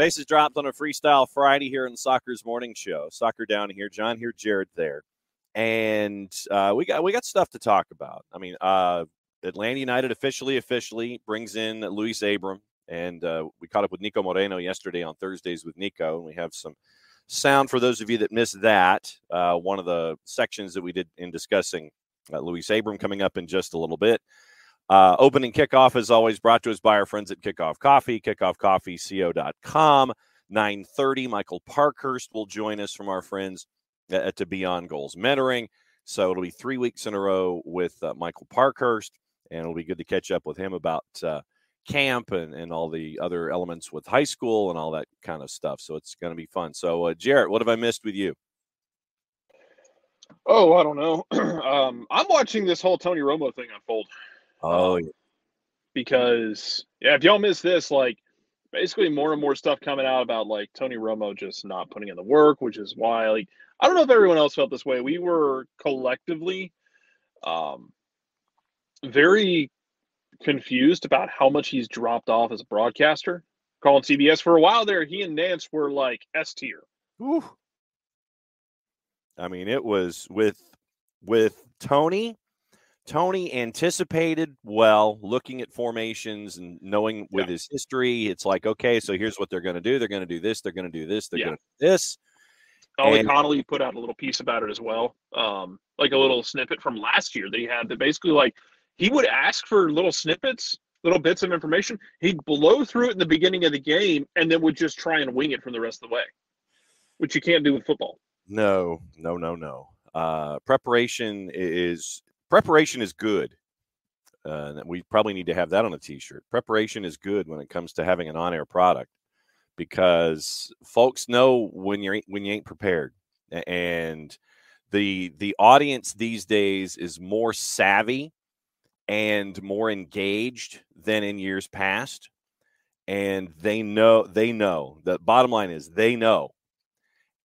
Bases dropped on a Freestyle Friday here in the Soccer's Morning Show. Soccer down here, John here, Jared there. And we got stuff to talk about. I mean, Atlanta United officially brings in Luis Abram. And we caught up with Nico Moreno yesterday on Thursdays with Nico. And we have some sound for those of you that missed that. One of the sections that we did in discussing Luis Abram coming up in just a little bit. Opening kickoff, as always, brought to us by our friends at Kickoff Coffee, kickoffcoffeeco.com. 9:30, Michael Parkhurst will join us from our friends at Beyond Goals Mentoring. So it'll be 3 weeks in a row with Michael Parkhurst, and it'll be good to catch up with him about camp and all the other elements with high school and all that kind of stuff. So it's going to be fun. So, Jarrett, what have I missed with you? Oh, I don't know. I'm watching this whole Tony Romo thing unfold. Because, if y'all miss this, like, basically more and more stuff coming out about, like, Tony Romo just not putting in the work, which is why, like, I don't know if everyone else felt this way. We were collectively very confused about how much he's dropped off as a broadcaster. Calling CBS for a while there, he and Nance were, like, S tier. Ooh. I mean, it was with Tony. Tony anticipated well, looking at formations and knowing with his history, it's like, okay, so here's what they're going to do. They're going to do this. They're going to do this. They're going to do this. Ollie Connolly put out a little piece about it as well, like a little snippet from last year that he had that basically, like, he would ask for little snippets, little bits of information. He'd blow through it in the beginning of the game and then would just try and wing it from the rest of the way, which you can't do with football. No. Preparation is good. We probably need to have that on a T-shirt. Preparation is good when it comes to having an on-air product, because folks know when you ain't prepared, and the audience these days is more savvy and more engaged than in years past, and they know. The bottom line is they know,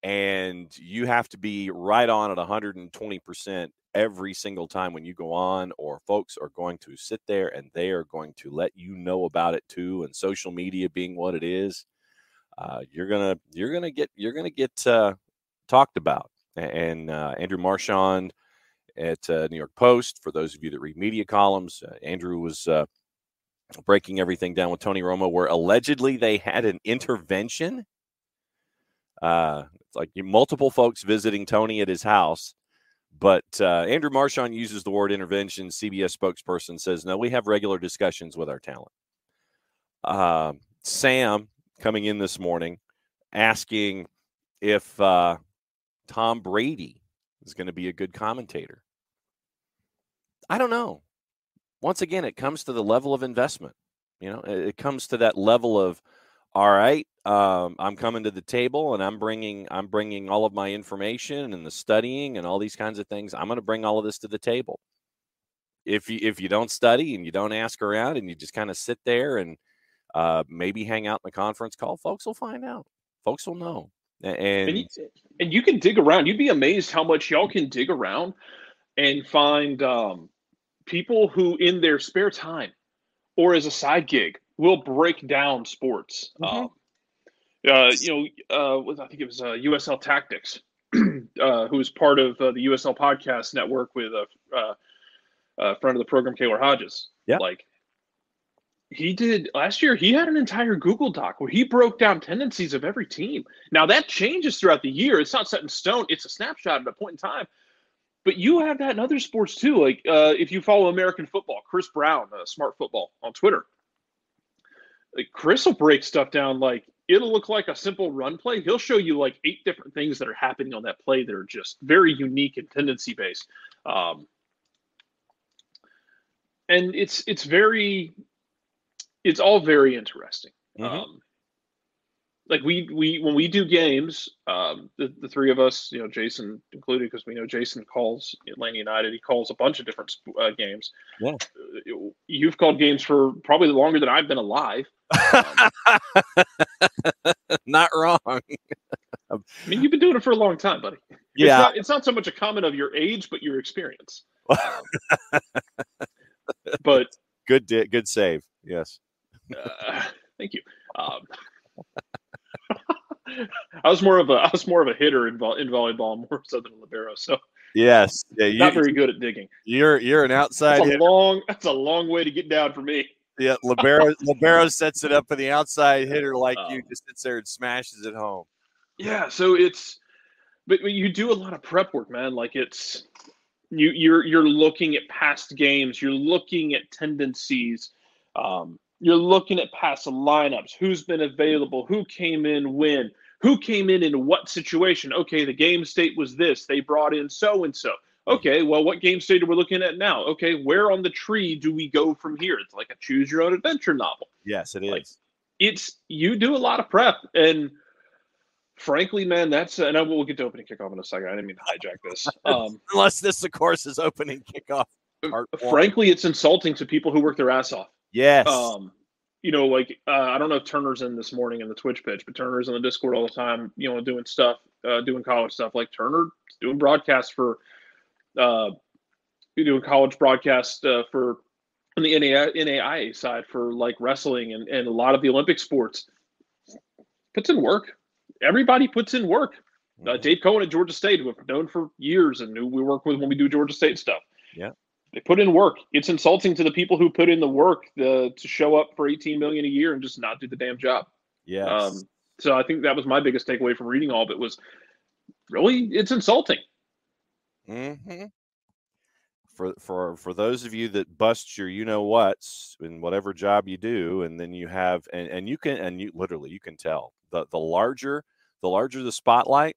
and you have to be right on at 120%. Every single time when you go on, or folks are going to sit there and they are going to let you know about it too. And social media being what it is, you're gonna get talked about. And Andrew Marchand at New York Post, for those of you that read media columns, Andrew was breaking everything down with Tony Romo, where allegedly they had an intervention. It's like multiple folks visiting Tony at his house. But Andrew Marchand uses the word intervention. CBS spokesperson says, no, we have regular discussions with our talent. Sam coming in this morning asking if Tom Brady is going to be a good commentator. I don't know. Once again, it comes to the level of investment. You know, it comes to that level of, all right, I'm coming to the table and I'm bringing all of my information and the studying and all these kinds of things. I'm going to bring all of this to the table. If you don't study and you don't ask around and you just kind of sit there and maybe hang out in the conference call, folks will find out. Folks will know. And you can dig around. You'd be amazed how much y'all can dig around and find people who in their spare time or as a side gig will break down sports. Mm-hmm. I think it was USL Tactics, who is part of the USL Podcast Network with a friend of the program, Kaylor Hodges. Yeah. Like, he did last year, he had an entire Google Doc where he broke down tendencies of every team. Now, that changes throughout the year. It's not set in stone. It's a snapshot at a point in time. But you have that in other sports, too. Like, if you follow American football, Chris Brown, Smart Football on Twitter, like, Chris will break stuff down. Like, it'll look like a simple run play. He'll show you like 8 different things that are happening on that play that are just very unique and tendency based. And it's all very interesting. Mm-hmm. Like when we do games, the three of us, Jason included, because we know Jason calls Atlanta United. He calls a bunch of different games. Yeah. You've called games for probably longer than I've been alive. Not wrong. I mean, you've been doing it for a long time, buddy. Yeah. It's not so much a comment of your age, but your experience. But good save. Yes. Thank you. I was more of a hitter in volleyball more so than a libero. So Yes, yeah, not very good at digging. You're an outside hitter. That's a long way to get down for me. Yeah, libero sets it up for the outside hitter like you, just sits there and smashes it home. Yeah, so but you do a lot of prep work, man. Like you're looking at past games, you're looking at tendencies, you're looking at past lineups, who's been available, who came in when, who came in what situation. Okay, the game state was this. They brought in so and so. Okay, well, what game state are we looking at now? Okay, where on the tree do we go from here? It's like a choose your own adventure novel. Yes, it is. Like, you do a lot of prep, and frankly, man, and we'll get to opening kickoff in a second. I didn't mean to hijack this. Unless this, of course, is opening kickoff. Frankly, it's insulting to people who work their ass off. Yes. I don't know if Turner's in this morning in the Twitch pitch, but Turner's in the Discord all the time, doing stuff, doing college stuff. Like Turner doing broadcasts doing college broadcasts for on the NAIA side for like wrestling and a lot of the Olympic sports. Puts in work. Everybody puts in work. Dave Cohen at Georgia State, who I've known for years and who we work with when we do Georgia State stuff. Yeah. They put in work. It's insulting to the people who put in the work to show up for $18 million a year and just not do the damn job. Yes. So I think that was my biggest takeaway from reading all of it was really it's insulting. Mm-hmm. For those of you that bust your whats in whatever job you do, and then you have and you can tell the larger the spotlight,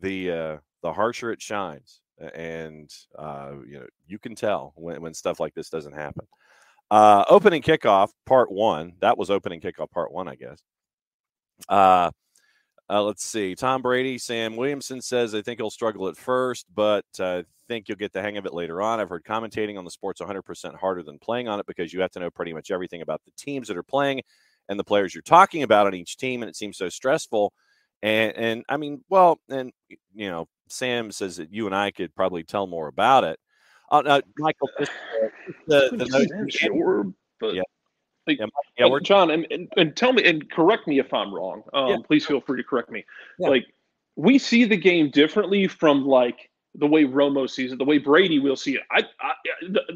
the harsher it shines. And you can tell when stuff like this doesn't happen. Opening kickoff part 1. That was opening kickoff part 1, I guess. Let's see. Tom Brady, Sam Williamson says, I think he'll struggle at first, but I think you'll get the hang of it later on. I've heard commentating on the sport's 100% harder than playing on it because you have to know pretty much everything about the teams that are playing and the players you're talking about on each team, and it seems so stressful. And I mean, well, and Sam says that you and I could probably tell more about it. Michael, sure, but yeah. John, and tell me and correct me if I'm wrong. Please feel free to correct me. Yeah. Like we see the game differently from like the way Romo sees it, the way Brady will see it.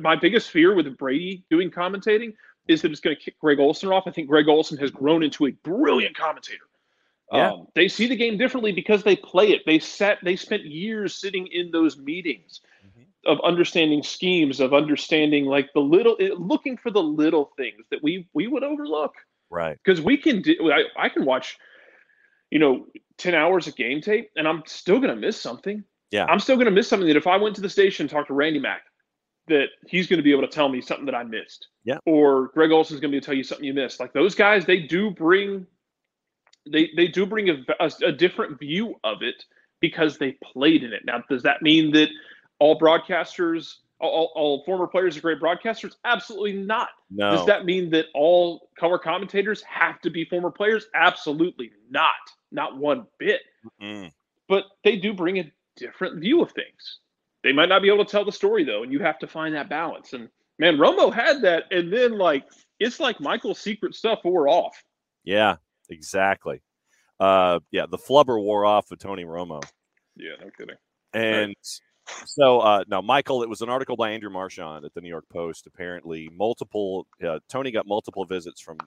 My biggest fear with Brady doing commentating is that it's going to kick Greg Olson off. I think Greg Olson has grown into a brilliant commentator. Yeah. They see the game differently because they play it. They spent years sitting in those meetings of understanding schemes, of understanding like looking for the little things that we would overlook. Right. Because we can I can watch, 10 hours of game tape and I'm still going to miss something. Yeah. I'm still going to miss something that if I went to the station and talked to Randy Mack, that he's going to be able to tell me something that I missed. Yeah. Or Greg Olson's going to be able to tell you something you missed. Like those guys, they do bring a different view of it because they played in it. Now, does that mean that all broadcasters, all former players are great broadcasters? Absolutely not. No. Does that mean that all color commentators have to be former players? Absolutely not. Not one bit. Mm-hmm. But they do bring a different view of things. They might not be able to tell the story, though, and you have to find that balance. And, man, Romo had that, and then, it's like Michael's secret stuff wore off. Yeah, exactly. The flubber wore off with Tony Romo. Yeah, no kidding. And so, now, Michael, it was an article by Andrew Marchand at the New York Post. Apparently, Tony got multiple visits from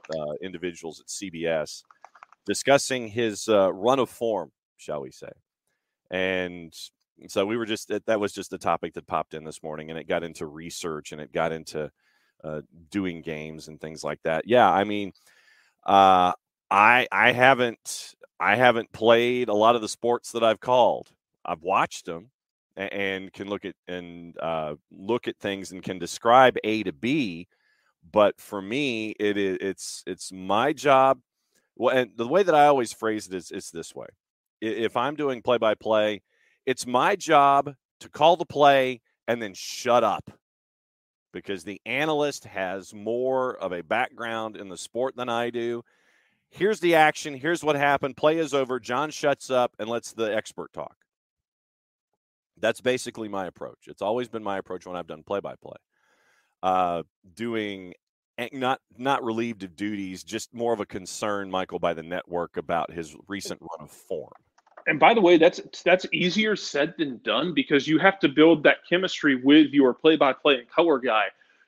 individuals at CBS discussing his run of form, shall we say. And so that was just the topic that popped in this morning, and it got into research and it got into doing games and things like that. Yeah, I mean, I haven't played a lot of the sports that I've called. I've watched them and can look at things and can describe A to B. But for me, it's my job. Well, and the way that I always phrase it is this way: if I'm doing play-by-play, it's my job to call the play and then shut up, because the analyst has more of a background in the sport than I do. Here's the action. Here's what happened. Play is over. John shuts up and lets the expert talk. That's basically my approach. It's always been my approach when I've done play-by-play. Doing not relieved of duties, just more of a concern, Michael, by the network about his recent run of form. And by the way, that's easier said than done, because you have to build that chemistry with your play-by-play and color guy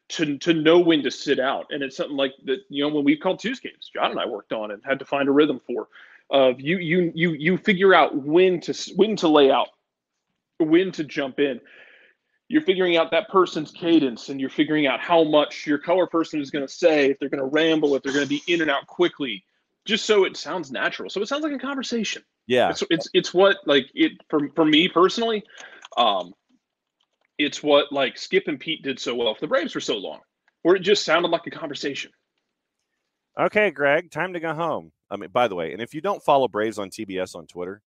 to know when to sit out. And it's something like that, when we called Tuesdays games, John and I worked on and had to find a rhythm for. You figure out when to lay out, when to jump in. You're figuring out that person's cadence, and you're figuring out how much your color person is going to say, if they're going to ramble, if they're going to be in and out quickly, just so it sounds natural. So it sounds like a conversation. Yeah. It's what, like, it for me personally, it's what, like, Skip and Pete did so well for the Braves for so long, where it just sounded like a conversation. Okay, Greg, time to go home. I mean, by the way, and if you don't follow Braves on TBS on Twitter,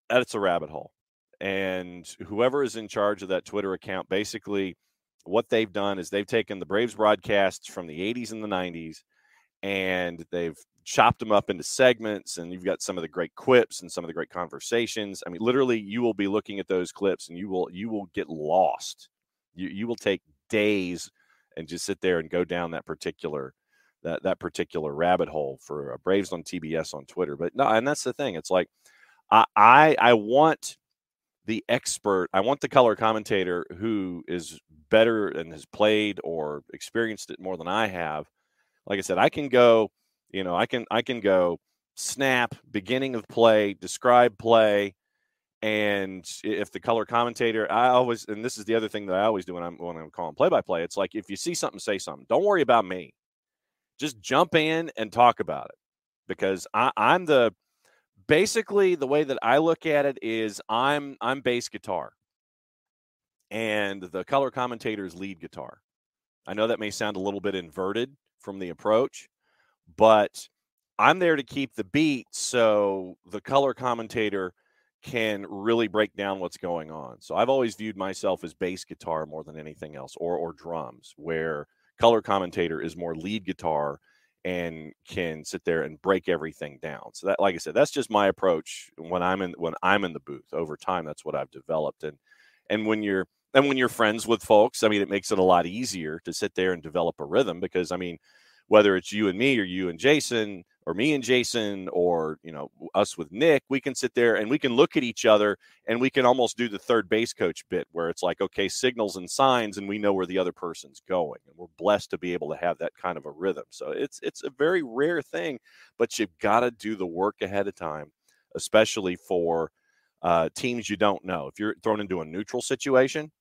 that's a rabbit hole. And whoever is in charge of that Twitter account, basically what they've done is they've taken the Braves broadcasts from the 80s and the 90s, and they've chopped them up into segments, and you've got some of the great quips and some of the great conversations. I mean, literally, you will be looking at those clips and you will get lost. You will take days and just sit there and go down that particular rabbit hole for Braves on TBS on Twitter. But no, and that's the thing. It's like I want the expert, I want the color commentator who is better and has played or experienced it more than I have. Like I said, I can go, I can go snap, beginning of play, describe play, and if the color commentator, and this is the other thing that I always do when I'm calling play-by-play, it's like, if you see something, say something. Don't worry about me. Just jump in and talk about it, because I'm basically the way that I look at it is I'm bass guitar, and the color commentator is lead guitar. I know that may sound a little bit inverted from the approach, but I'm there to keep the beat so the color commentator can really break down what's going on. So I've always viewed myself as bass guitar more than anything else, or drums, where color commentator is more lead guitar and can sit there and break everything down. So that, like I said, that's just my approach when I'm in the booth. Over time, that's what I've developed. And when you're friends with folks, I mean, it makes it a lot easier to sit there and develop a rhythm, because, I mean, whether it's you and me or you and Jason or me and Jason or, us with Nick, we can sit there and we can look at each other and we can almost do the third base coach bit, where it's like, okay, signals and signs, and we know where the other person's going. And we're blessed to be able to have that kind of a rhythm. So it's a very rare thing, but you've got to do the work ahead of time, especially for teams you don't know. If you're thrown into a neutral situation,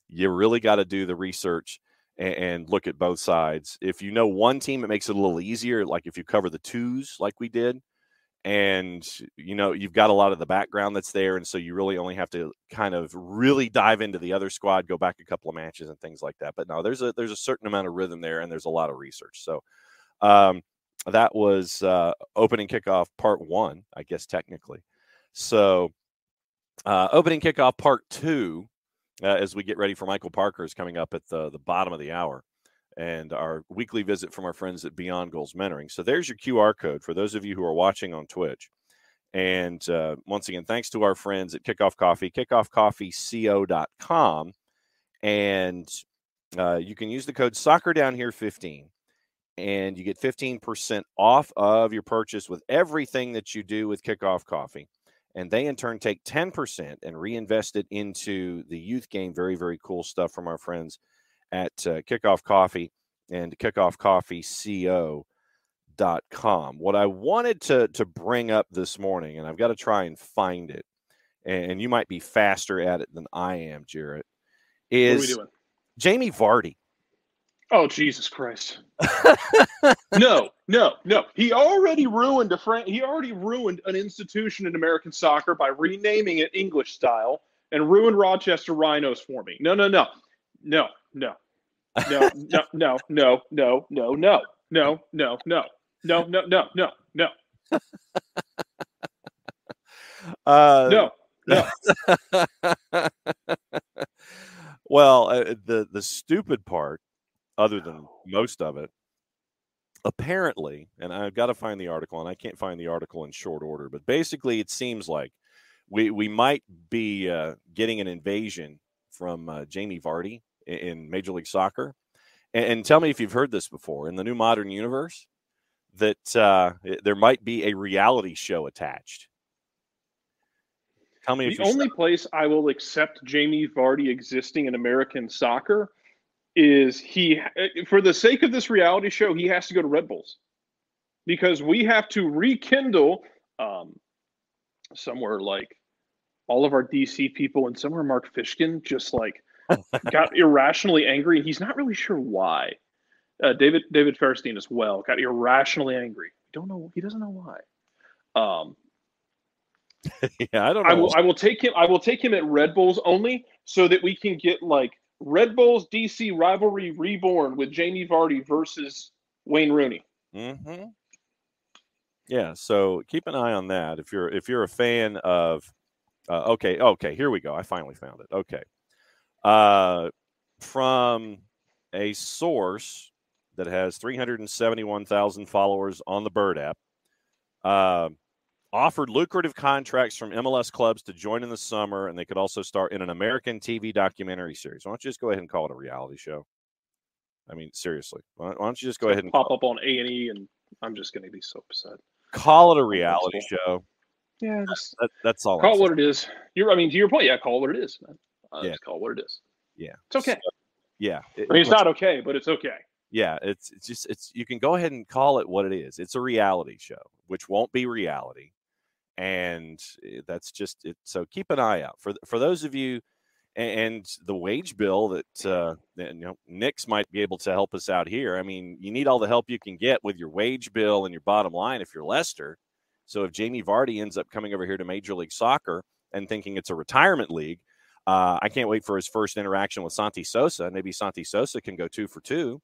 you really got to do the research and look at both sides. If you know one team, it makes it a little easier, like if you cover the twos like we did, and you've got a lot of the background that's there, and so you really only have to kind of really dive into the other squad, go back a couple of matches and things like that. But no, there's a certain amount of rhythm there, and there's a lot of research. So that was opening kickoff part 1, I guess, technically. So opening kickoff part 2, as we get ready for Michael Parkhurst coming up at the bottom of the hour, and our weekly visit from our friends at Beyond Goals Mentoring. So there's your QR code for those of you who are watching on Twitch. And once again, thanks to our friends at Kickoff Coffee, kickoffcoffeeco.com. And you can use the code SoccerDownHere15, and you get 15% off of your purchase with everything that you do with Kickoff Coffee. And they, in turn, take 10% and reinvest it into the youth game. Very, very cool stuff from our friends at Kickoff Coffee and kickoffcoffeeco.com. What I wanted to bring up this morning, and I've got to try and find it, and you might be faster at it than I am, Jarrett, is what are we doing? Jamie Vardy. Oh, Jesus Christ. No. He already ruined an institution in American soccer by renaming it English style, and ruined Rochester Rhinos for me. No. Well, the stupid part, other than most of it, apparently, and I've got to find the article, and I can't find the article in short order, but basically it seems like we might be getting an invasion from Jamie Vardy in Major League Soccer. And tell me if you've heard this before. In the new modern universe, that there might be a reality show attached. Tell me if The you're only place I will accept Jamie Vardy existing in American soccer is for the sake of this reality show, he has to go to Red Bulls, because we have to rekindle somewhere like all of our DC people, and somewhere Mark Fishkin just like got irrationally angry. He's not really sure why. David Fairstein as well got irrationally angry. He doesn't know why. Yeah, I don't know. I will take him at Red Bulls only, so that we can get like Red Bulls DC rivalry reborn with Jamie Vardy versus Wayne Rooney. Mm-hmm. Yeah, so keep an eye on that. If you're a fan of, okay, here we go. I finally found it. Okay, from a source that has 371,000 followers on the Bird app, offered lucrative contracts from MLS clubs to join in the summer, and they could also start in an American TV documentary series. Why don't you just go ahead and call it a reality show? I mean, seriously, why don't you just go ahead and pop up on A&E, and I'm just going to be so upset. Call it a reality show. Yeah, that's all. Call it what it is. To your point, yeah, call it what it is, man. Just call it what it is. Yeah, it's okay. So, yeah, it's not okay, but it's okay. Yeah, it's you can go ahead and call it what it is. It's a reality show, which won't be reality, and that's just it. So keep an eye out for those of you, and the wage bill that Nick's might be able to help us out here. I mean, you need all the help you can get with your wage bill and your bottom line if you're Leicester. So if Jamie Vardy ends up coming over here to Major League Soccer and thinking it's a retirement league, I can't wait for his first interaction with Santi Sosa. Maybe Santi Sosa can go 2 for 2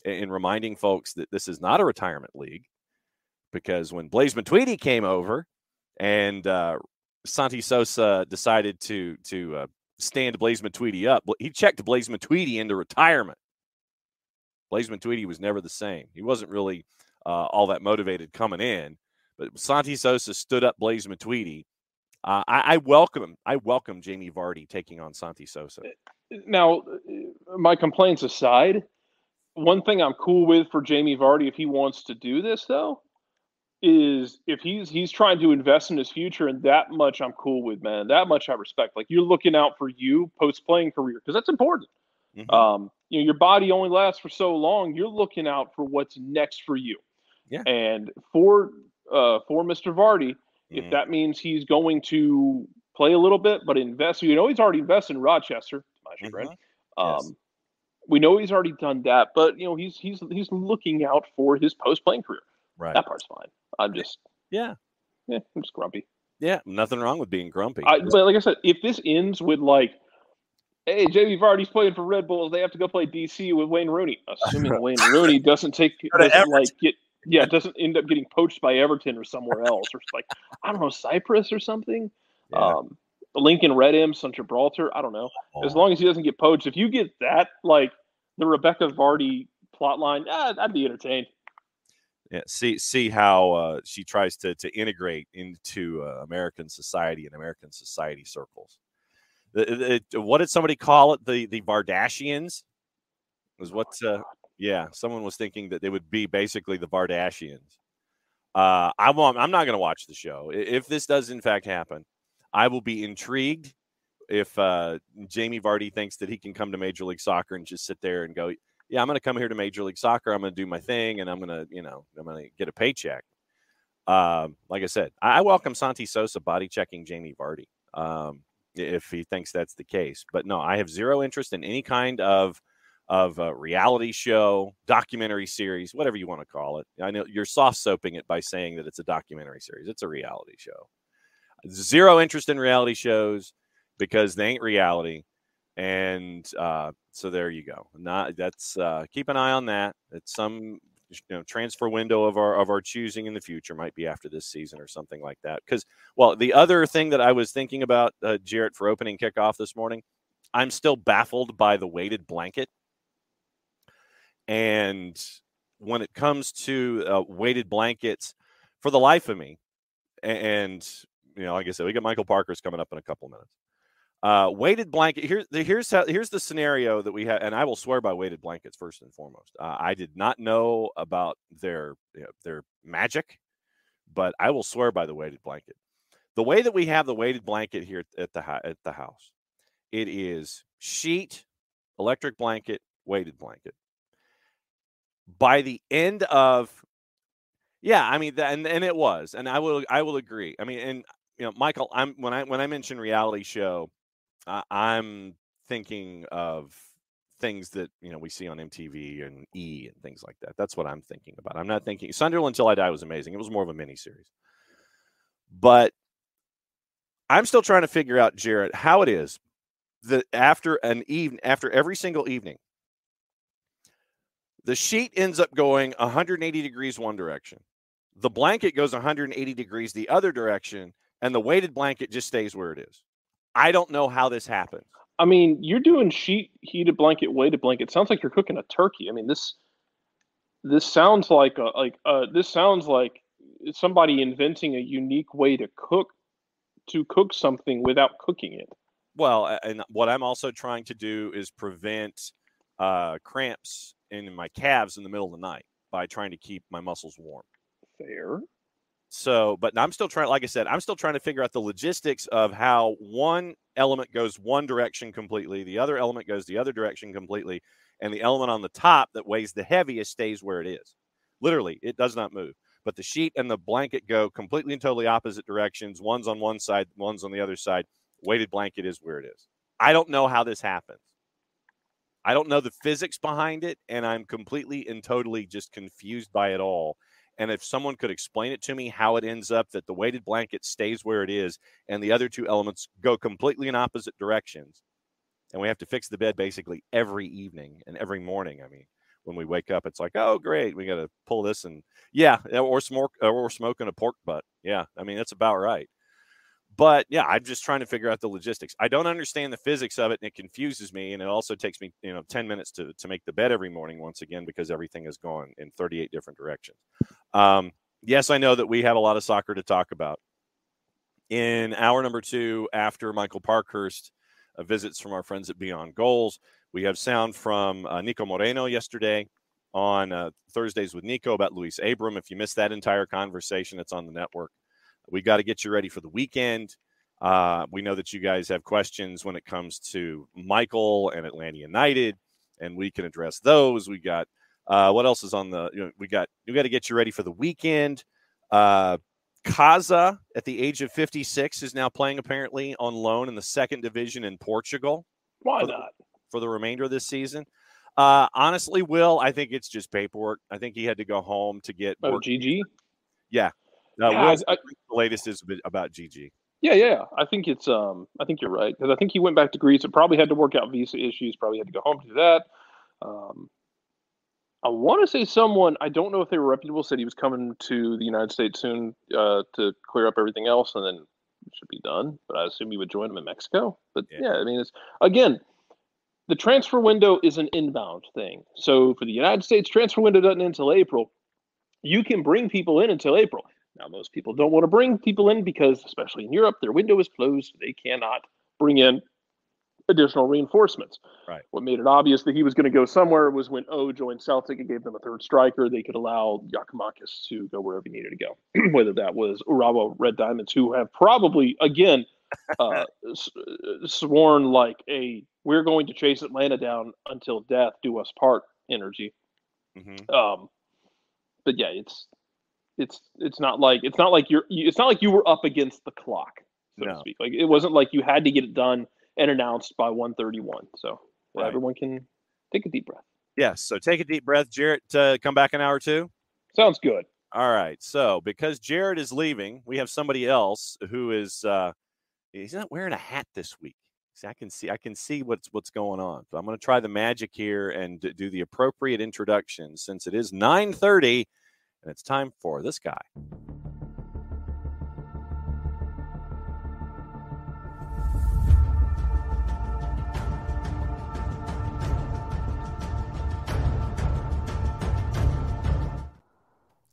in reminding folks that this is not a retirement league, because when Blaise Matuidi came over and Santi Sosa decided to stand Blaise Matuidi up, he checked Blaise Matuidi into retirement. Blaise Matuidi was never the same. He wasn't really all that motivated coming in, but Santi Sosa stood up Blaise Matuidi. I welcome him. I welcome Jamie Vardy taking on Santi Sosa. Now, my complaints aside, one thing I'm cool with for Jamie Vardy, if he wants to do this, though, is if he's trying to invest in his future, and that much I'm cool with, man. That much I respect. Like, you're looking out for you post-playing career, because that's important. Mm-hmm. Your body only lasts for so long. You're looking out for what's next for you. Yeah. And for Mr. Vardy, if that means he's going to play a little bit, but invest, he's already invested in Rochester, to my chagrin. Yes. We know he's already done that, but he's looking out for his post-playing career. Right. That part's fine. I'm just I'm just grumpy. Yeah, nothing wrong with being grumpy. But like I said, if this ends with like, hey, Jamie Vardy's playing for Red Bulls, they have to go play DC with Wayne Rooney, assuming Wayne Rooney doesn't end up getting poached by Everton or somewhere else, or like, I don't know, Cyprus or something. Yeah. Lincoln Red Imps on Gibraltar. I don't know. As long as he doesn't get poached, if you get that, like the Rebecca Vardy plotline, I'd be entertained. Yeah, see how she tries to integrate into American society and American society circles. What did somebody call it? The Vardashians was what? Someone was thinking that they would be basically the Vardashians. I'm not going to watch the show. If this does in fact happen, I will be intrigued if Jamie Vardy thinks that he can come to Major League Soccer and just sit there and go, yeah, I'm going to come here to Major League Soccer. I'm going to do my thing, and I'm going to get a paycheck. Like I said, I welcome Santi Sosa body checking Jamie Vardy if he thinks that's the case. But no, I have zero interest in any kind of reality show, documentary series, whatever you want to call it. I know you're soft soaping it by saying that it's a documentary series. It's a reality show. Zero interest in reality shows because they ain't reality. And so there you go. Keep an eye on that. It's some transfer window of our choosing in the future, might be after this season or something like that. Because, well, the other thing that I was thinking about, Jarrett, for opening kickoff this morning, I'm still baffled by the weighted blanket. And when it comes to weighted blankets, for the life of me, and like I said, we got Michael Parkhurst coming up in a couple of minutes. Weighted blanket. Here's the scenario that we have, and I will swear by weighted blankets first and foremost. I did not know about their magic, but I will swear by the weighted blanket. The way that we have the weighted blanket here at the house, it is sheet, electric blanket, weighted blanket. By the end of, I mean, and it was, and I will agree. I mean, and Michael, when I mention reality show, I'm thinking of things that we see on MTV and E and things like that. That's what I'm thinking about. I'm not thinking Sunderland Till I Die was amazing. It was more of a miniseries, but I'm still trying to figure out, Jarrett, how it is that after every single evening, the sheet ends up going 180 degrees one direction, the blanket goes 180 degrees the other direction, and the weighted blanket just stays where it is. I don't know how this happens. I mean, you're doing sheet, heated blanket, weighted blanket. Sounds like you're cooking a turkey. I mean, this sounds like this sounds like somebody inventing a unique way to cook something without cooking it. Well, and what I'm also trying to do is prevent cramps in my calves in the middle of the night by trying to keep my muscles warm. Fair. So, but I'm still trying, like I said, I'm still trying to figure out the logistics of how one element goes one direction completely, the other element goes the other direction completely, and the element on the top that weighs the heaviest stays where it is. Literally, it does not move. But the sheet and the blanket go completely and totally opposite directions. One's on one side, one's on the other side. Weighted blanket is where it is. I don't know how this happens. I don't know the physics behind it, and I'm completely and totally just confused by it all. And if someone could explain it to me, how it ends up that the weighted blanket stays where it is and the other two elements go completely in opposite directions, and we have to fix the bed basically every evening and every morning. I mean, when we wake up, it's like, oh, great, we got to pull this and or smoking a pork butt. Yeah, I mean, that's about right. But yeah, I'm just trying to figure out the logistics. I don't understand the physics of it, and it confuses me. And it also takes me, 10 minutes to make the bed every morning once again, because everything has gone in 38 different directions. Yes, I know that we have a lot of soccer to talk about. In hour number 2, after Michael Parkhurst visits from our friends at Beyond Goals, we have sound from Nico Moreno yesterday on Thursdays with Nico about Luis Abram. If you missed that entire conversation, it's on the network. We got to get you ready for the weekend. We know that you guys have questions when it comes to Michael and Atlanta United, and we can address those. We got what else is on the? We got to get you ready for the weekend. Kaza, at the age of 56, is now playing apparently on loan in the second division in Portugal. Why not? For the remainder of this season. Honestly, Will, I think it's just paperwork. I think he had to go home to get work. GG? Yeah. Yeah, the latest is about GG. Yeah. I think it's I think you're right, because I think he went back to Greece. It probably had to work out visa issues. Probably had to go home to do that. I want to say someone, I don't know if they were reputable, said he was coming to the United States soon to clear up everything else, and then it should be done. But I assume he would join him in Mexico. But yeah, I mean, it's again, the transfer window is an inbound thing. So for the United States, transfer window doesn't end until April. You can bring people in until April. Now, most people don't want to bring people in because, especially in Europe, their window is closed. They cannot bring in additional reinforcements. Right. What made it obvious that he was going to go somewhere was when O joined Celtic and gave them a third striker. They could allow Giakoumakis to go wherever he needed to go, whether that was Urawa Red Diamonds, who have probably, again, sworn like we're going to chase Atlanta down until death do us part energy. Mm-hmm. But yeah, it's not like you were up against the clock, so to speak. Like, it wasn't like you had to get it done and announced by 1:31. So right. Everyone can take a deep breath. Yes. So take a deep breath, Jarrett. Come back in hour 2. Sounds good. All right. So because Jarrett is leaving, we have somebody else who is he's not wearing a hat this week. See, I can see what's going on. So I'm going to try the magic here and do the appropriate introduction, since it is 9:30 and it's time for this guy.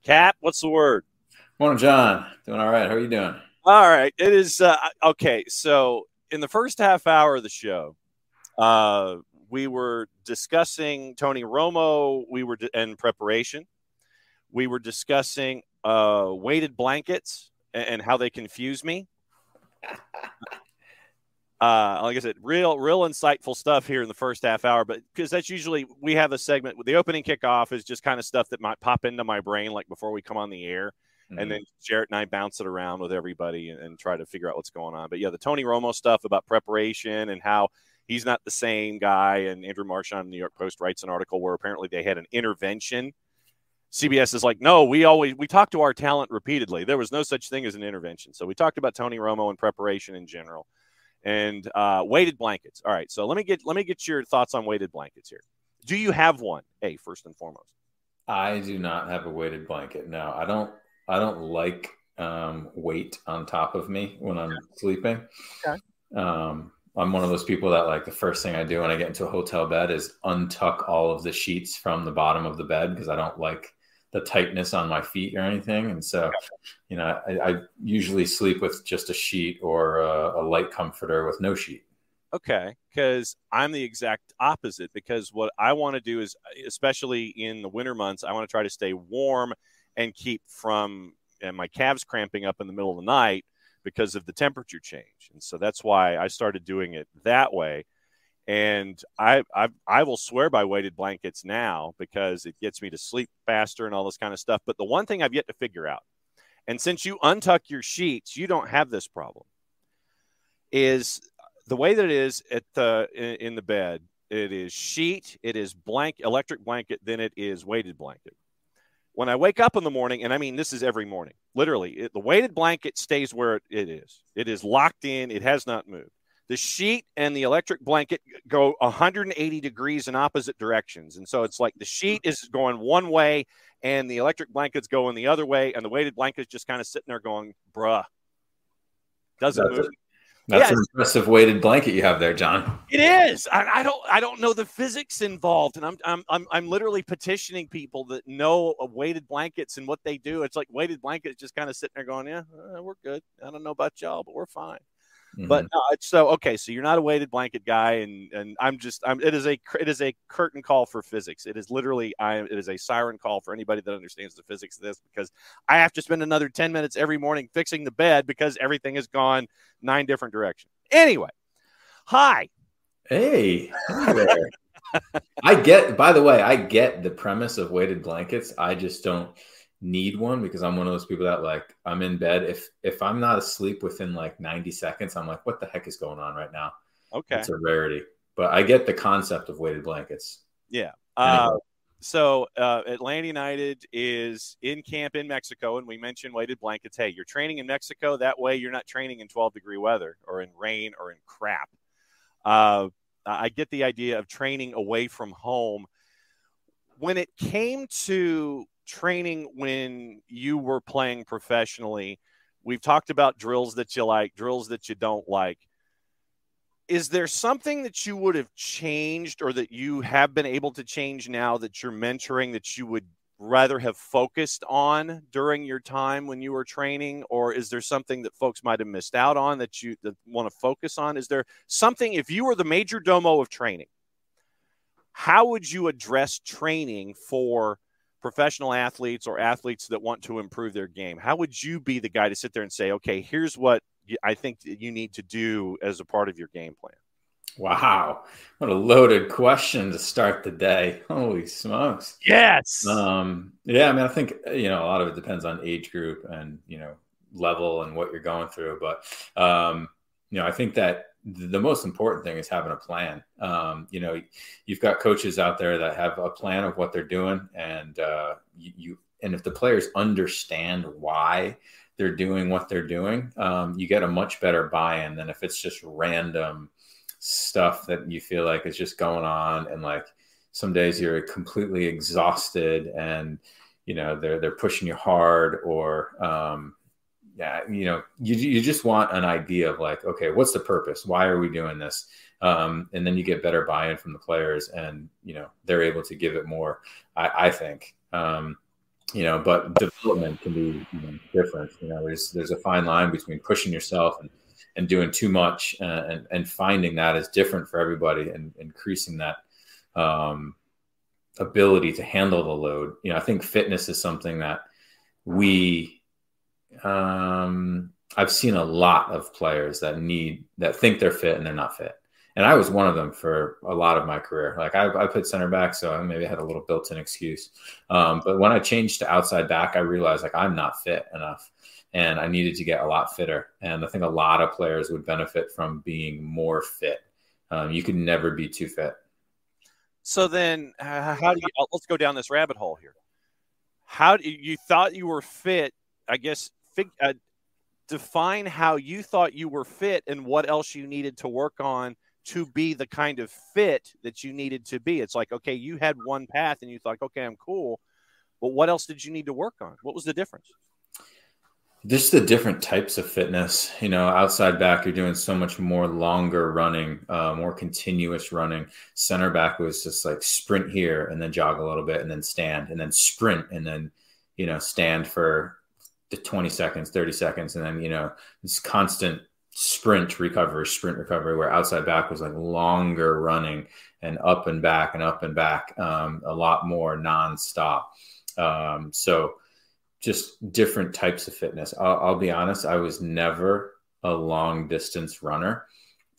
Cap, what's the word? Morning, John. Doing all right. How are you doing? All right. It is okay. So in the first half hour of the show, we were discussing Tony Romo. And preparation. We were discussing weighted blankets and how they confuse me. Like I said, real insightful stuff here in the first half hour, but because that's usually we have a segment with the opening kickoff is just kind of stuff that might pop into my brain, like before we come on the air. And then Jarrett and I bounce it around with everybody and try to figure out what's going on. But yeah, the Tony Romo stuff about preparation and how he's not the same guy. And Andrew Marchand in the New York Post writes an article where apparently they had an intervention. CBS is like, no, we talked to our talent repeatedly. There was no such thing as an intervention. So we talked about Tony Romo and preparation in general. And weighted blankets. All right, so let me get your thoughts on weighted blankets here. Do you have one? First and foremost. I do not have a weighted blanket. No, I don't like weight on top of me when I'm sleeping. Okay. I'm one of those people that like the first thing I do when I get into a hotel bed is untuck all of the sheets from the bottom of the bed because I don't like the tightness on my feet or anything. And so, I usually sleep with just a sheet or a light comforter with no sheet. Okay. Because I'm the exact opposite, because what I want to do is, especially in the winter months, I want to try to stay warm and keep from my calves cramping up in the middle of the night because of the temperature change. And so that's why I started doing it that way. And I will swear by weighted blankets now because it gets me to sleep faster and all this kind of stuff. But the one thing I've yet to figure out, and since you untuck your sheets, you don't have this problem, is the way that it is in the bed. It is sheet, it is electric blanket, then it is weighted blanket. When I wake up in the morning, and I mean this is every morning, literally, the weighted blanket stays where it is. It is locked in. It has not moved. The sheet and the electric blanket go 180 degrees in opposite directions. And so it's like the sheet is going one way and the electric blanket's going the other way. And the weighted blanket's just kind of sitting there going, bruh. Doesn't move. That's an impressive weighted blanket you have there, John. It is. I don't know the physics involved. And I'm literally petitioning people that know weighted blankets and what they do. It's like weighted blankets just kind of sitting there going, yeah, we're good. I don't know about y'all, but we're fine. Mm-hmm. But no, so you're not a weighted blanket guy, and it is a curtain call for physics. It is literally it is a siren call for anybody that understands the physics of this, because I have to spend another 10 minutes every morning fixing the bed because everything has gone 9 different directions. Anyway, hi. Hey there. I get the premise of weighted blankets. I just don't need one because I'm one of those people that like I'm in bed. If I'm not asleep within like 90 seconds, I'm like, what the heck is going on right now? Okay. It's a rarity, but I get the concept of weighted blankets. Yeah. Anyway. So Atlanta United is in camp in Mexico, and we mentioned weighted blankets. Hey, you're training in Mexico. That way you're not training in 12-degree weather or in rain or in crap. I get the idea of training away from home. When it came to training when you were playing professionally, we've talked about drills that you like, drills that you don't like. Is there something that you would have changed or that you have been able to change now that you're mentoring that you would rather have focused on during your time when you were training? Or is there something that folks might have missed out on that you want to focus on? Is there something, if you were the major domo of training, how would you address training for professional athletes or athletes that want to improve their game? How would you be the guy to sit there and say, okay, here's what I think you need to do as a part of your game plan? Wow. What a loaded question to start the day. Holy smokes. Yes. Yeah. I mean, I think, a lot of it depends on age group and, level and what you're going through. But, I think that the most important thing is having a plan. You've got coaches out there that have a plan of what they're doing, and and if the players understand why they're doing what they're doing, you get a much better buy-in than if it's just random stuff that you feel like is just going on. And like some days you're completely exhausted and, they're pushing you hard, or, you just want an idea of like, okay, what's the purpose? Why are we doing this? And then you get better buy-in from the players, and, they're able to give it more, I think. But development can be different. There's a fine line between pushing yourself and doing too much, and finding that is different for everybody, and increasing that ability to handle the load. You know, I think fitness is something that I've seen a lot of players that think they're fit and they're not fit. And I was one of them for a lot of my career. Like I played center back, so I maybe had a little built-in excuse. But when I changed to outside back, I realized like I'm not fit enough, and I needed to get a lot fitter. And I think a lot of players would benefit from being more fit. You can never be too fit. So then, how do you? Let's go down this rabbit hole here. How do you thought you were fit? I guess define how you thought you were fit and what else you needed to work on to be the kind of fit that you needed to be. It's like, okay, you had one path and you thought, okay, I'm cool. But what else did you need to work on? What was the difference? Just the different types of fitness. You know, outside back, you're doing so much more longer running, more continuous running. Center back was just like sprint here and then jog a little bit and then stand and then sprint and then, you know, stand for the 20 seconds, 30 seconds. And then, you know, this constant sprint recovery, where outside back was like longer running and up and back, a lot more nonstop. So just different types of fitness. I'll be honest, I was never a long distance runner.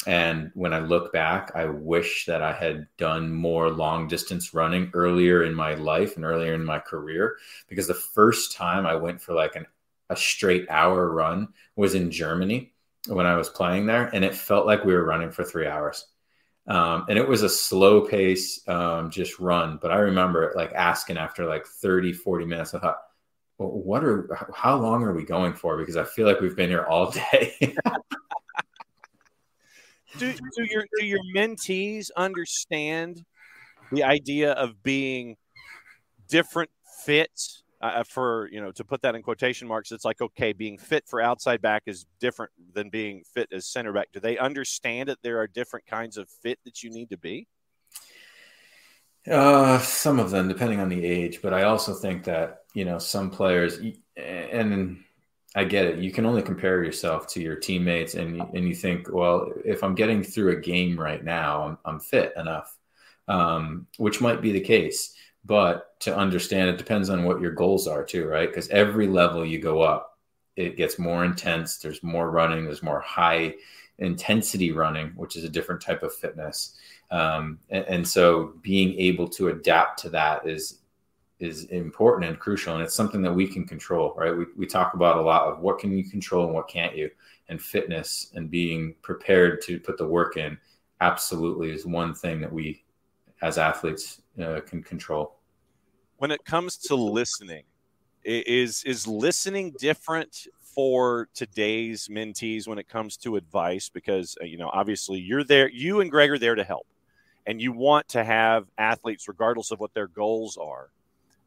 And when I look back, I wish that I had done more long distance running earlier in my life and earlier in my career, because the first time I went for like a straight hour run was in Germany when I was playing there. And it felt like we were running for 3 hours. And it was a slow pace, just run. But I remember like asking after like 30, 40 minutes, I thought, well, how long are we going for? Because I feel like we've been here all day. Do your mentees understand the idea of being different fits? For, you know, to put that in quotation marks, it's like, okay, being fit for outside back is different than being fit as center back. Do they understand that there are different kinds of fit that you need to be? Some of them, depending on the age, but I also think that, you know, some players, and I get it, you can only compare yourself to your teammates, and you think, well, if I'm getting through a game right now, I'm fit enough, which might be the case. But to understand, it depends on what your goals are too, right? Because every level you go up, it gets more intense. There's more running. There's more high intensity running, which is a different type of fitness. And so being able to adapt to that is important and crucial. And it's something that we can control, right? We talk about a lot of what can you control and what can't you, and fitness and being prepared to put the work in absolutely is one thing that we as athletes can control. When it comes to listening, is listening different for today's mentees when it comes to advice? Because, you know, obviously you're there, you and Greg are there to help, and you want to have athletes, regardless of what their goals are,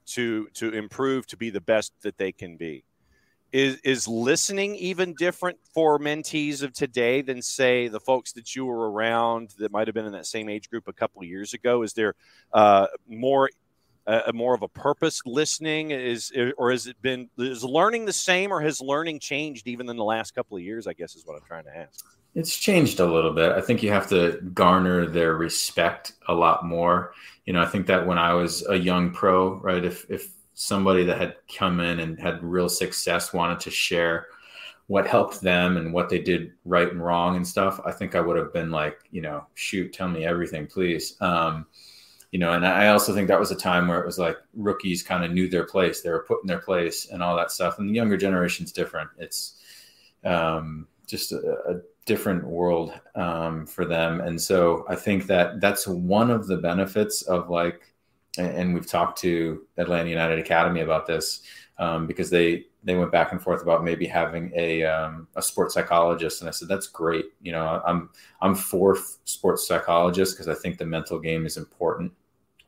to improve, to be the best that they can be. Is listening even different for mentees of today than, say, the folks that you were around that might have been in that same age group a couple of years ago? Is there more of a purpose listening? Is learning the same, or has learning changed even in the last couple of years, I guess is what I'm trying to ask. It's changed a little bit. I think you have to garner their respect a lot more. You know, I think that when I was a young pro, right, if somebody that had come in and had real success wanted to share what helped them and what they did right and wrong and stuff, I think I would have been like, you know, shoot, tell me everything, please. You know, and I also think that was a time where it was like rookies kind of knew their place. They were put in their place and all that stuff. And the younger generation's different. It's just a different world for them. And so I think that that's one of the benefits of, like, and we've talked to Atlanta United Academy about this, because they went back and forth about maybe having a sports psychologist. And I said, that's great. You know, I'm for sports psychologists because I think the mental game is important.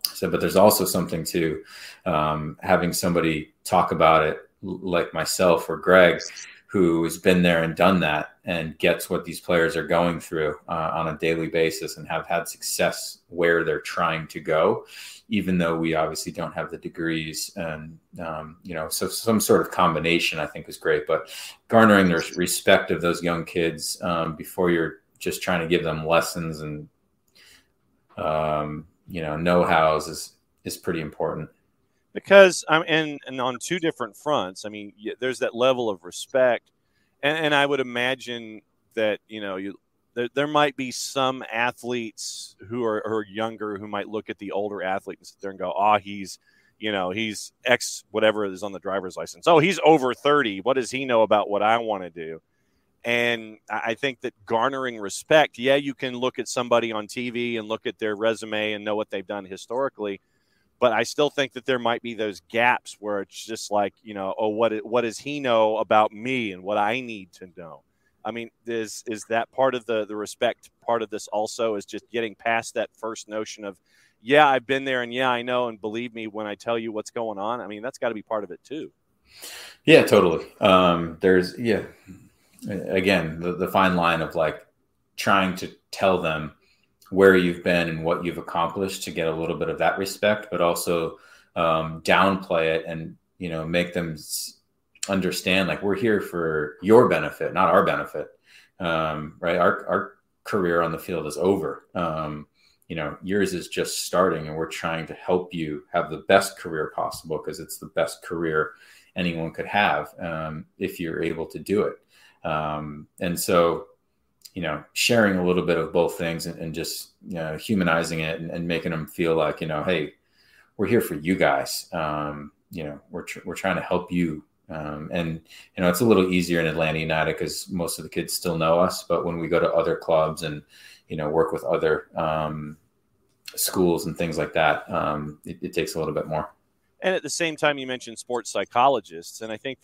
So, but there's also something to having somebody talk about it like myself or Greg, who has been there and done that and gets what these players are going through on a daily basis and have had success where they're trying to go, even though we obviously don't have the degrees. And, so some sort of combination I think is great, but garnering the respect of those young kids before you're just trying to give them lessons and, know-hows is pretty important. Because and on two different fronts. I mean, there's that level of respect, and I would imagine that there might be some athletes who are younger who might look at the older athlete and sit there and go, "Oh, he's X whatever is on the driver's license. Oh, he's over 30. What does he know about what I want to do?" And I think that garnering respect, you can look at somebody on TV and look at their resume and know what they've done historically. But I still think that there might be those gaps where it's just like, what does he know about me and what I need to know? I mean, is that part of the respect part of this also is just getting past that first notion of, I've been there and I know. And believe me, when I tell you what's going on, I mean, that's got to be part of it too. Yeah, totally. Again, the fine line of like trying to tell them where you've been and what you've accomplished to get a little bit of that respect, but also downplay it and, make them understand like we're here for your benefit, not our benefit. Right. Our career on the field is over. Yours is just starting and we're trying to help you have the best career possible because it's the best career anyone could have if you're able to do it. And so, sharing a little bit of both things and just, humanizing it and making them feel like, hey, we're here for you guys. We're trying to help you. And it's a little easier in Atlanta United because most of the kids still know us. But when we go to other clubs and, work with other schools and things like that, it takes a little bit more. And at the same time, you mentioned sports psychologists. And I think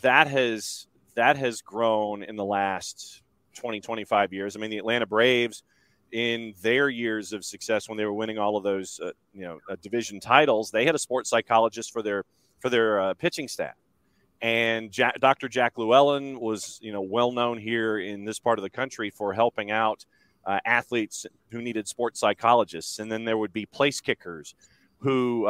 that has grown in the last 20, 25 years. I mean, the Atlanta Braves in their years of success when they were winning all of those, division titles, they had a sports psychologist for their pitching staff. And Dr. Jack Llewellyn was, well known here in this part of the country for helping out athletes who needed sports psychologists. And then there would be place kickers who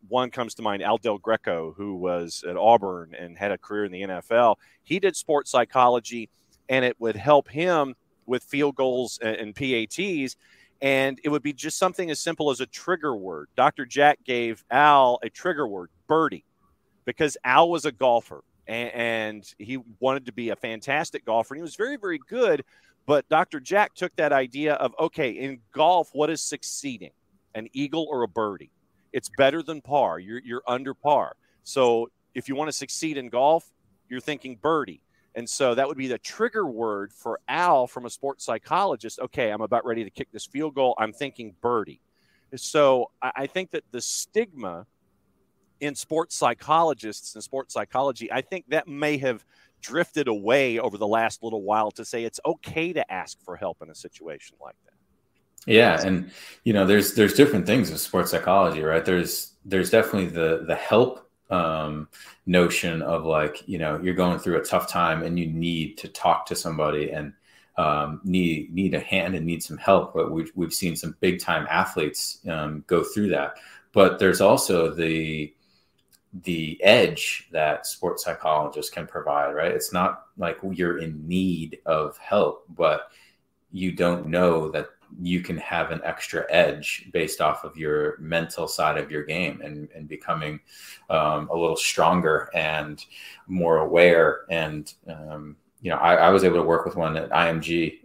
one comes to mind, Al Del Greco, who was at Auburn and had a career in the NFL. He did sports psychology, and it would help him with field goals and PATs. And it would be just something as simple as a trigger word. Dr. Jack gave Al a trigger word, birdie, because Al was a golfer and he wanted to be a fantastic golfer. And he was very, very good. But Dr. Jack took that idea of, okay, in golf, what is succeeding? An eagle or a birdie? It's better than par. You're under par. So if you want to succeed in golf, you're thinking birdie. And so that would be the trigger word for Al from a sports psychologist. Okay, I'm about ready to kick this field goal. I'm thinking birdie. So I think that the stigma in sports psychologists and sports psychology, I think that may have drifted away over the last little while to say it's okay to ask for help in a situation like that. Yeah. And, there's different things with sports psychology, right? There's definitely the help notion of like, you're going through a tough time and you need to talk to somebody and need a hand and need some help. But we've seen some big time athletes go through that. But there's also the edge that sports psychologists can provide, right? It's not like you're in need of help, but you don't know that you can have an extra edge based off of your mental side of your game and becoming a little stronger and more aware. And, I was able to work with one at IMG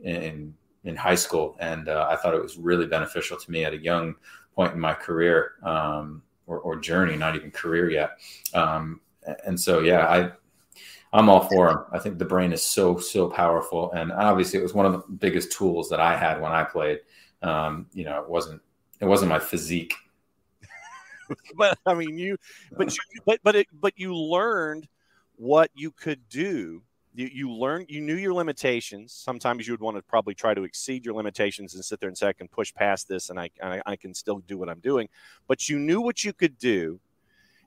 in high school. And I thought it was really beneficial to me at a young point in my career or journey, not even career yet. And so, I'm all for them. I think the brain is so powerful, and obviously it was one of the biggest tools that I had when I played. It wasn't my physique, but I mean, you learned what you could do. You knew your limitations. Sometimes you would want to probably try to exceed your limitations and sit there and say, I can push past this and I can still do what I'm doing. But you knew what you could do,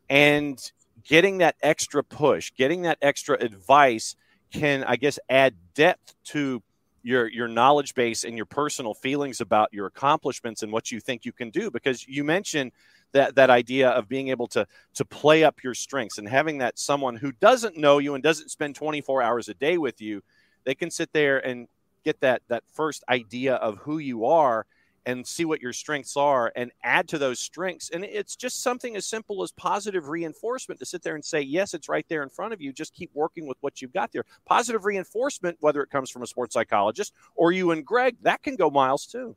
and getting that extra push, getting that extra advice can, I guess, add depth to your knowledge base and your personal feelings about your accomplishments and what you think you can do. Because you mentioned that idea of being able to play up your strengths and having that someone who doesn't know you and doesn't spend 24 hours a day with you, they can sit there and get that first idea of who you are and see what your strengths are and add to those strengths. And it's just something as simple as positive reinforcement to sit there and say, yes, it's right there in front of you. Just keep working with what you've got there. Positive reinforcement, whether it comes from a sports psychologist or you and Greg, that can go miles too.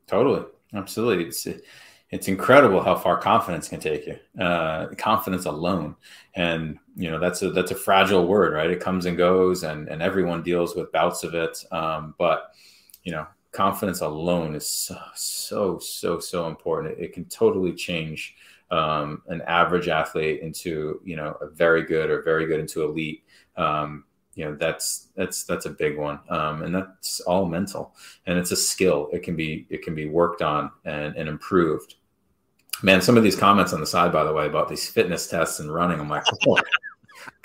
Totally. Absolutely. It's incredible how far confidence can take you. Confidence alone. And, that's a fragile word, right? It comes and goes and everyone deals with bouts of it. But confidence alone is so important. It can totally change an average athlete into, a very good into elite. That's a big one. And that's all mental, and it's a skill. It can be worked on and improved. Man, some of these comments on the side, by the way, about these fitness tests and running, I'm like, oh,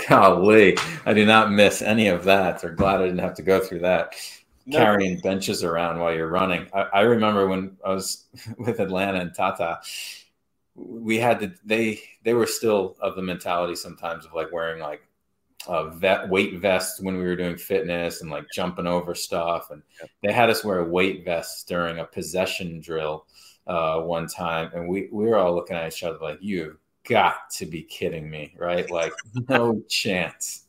golly, I do not miss any of that. Or glad I didn't have to go through that. No. Carrying benches around while you're running. I remember when I was with Atlanta and Tata, we had to, they were still of the mentality sometimes of like wearing like a weight vest when we were doing fitness and like jumping over stuff. And they had us wear a weight vest during a possession drill one time. And we were all looking at each other like, you've got to be kidding me, right? Like, no chance.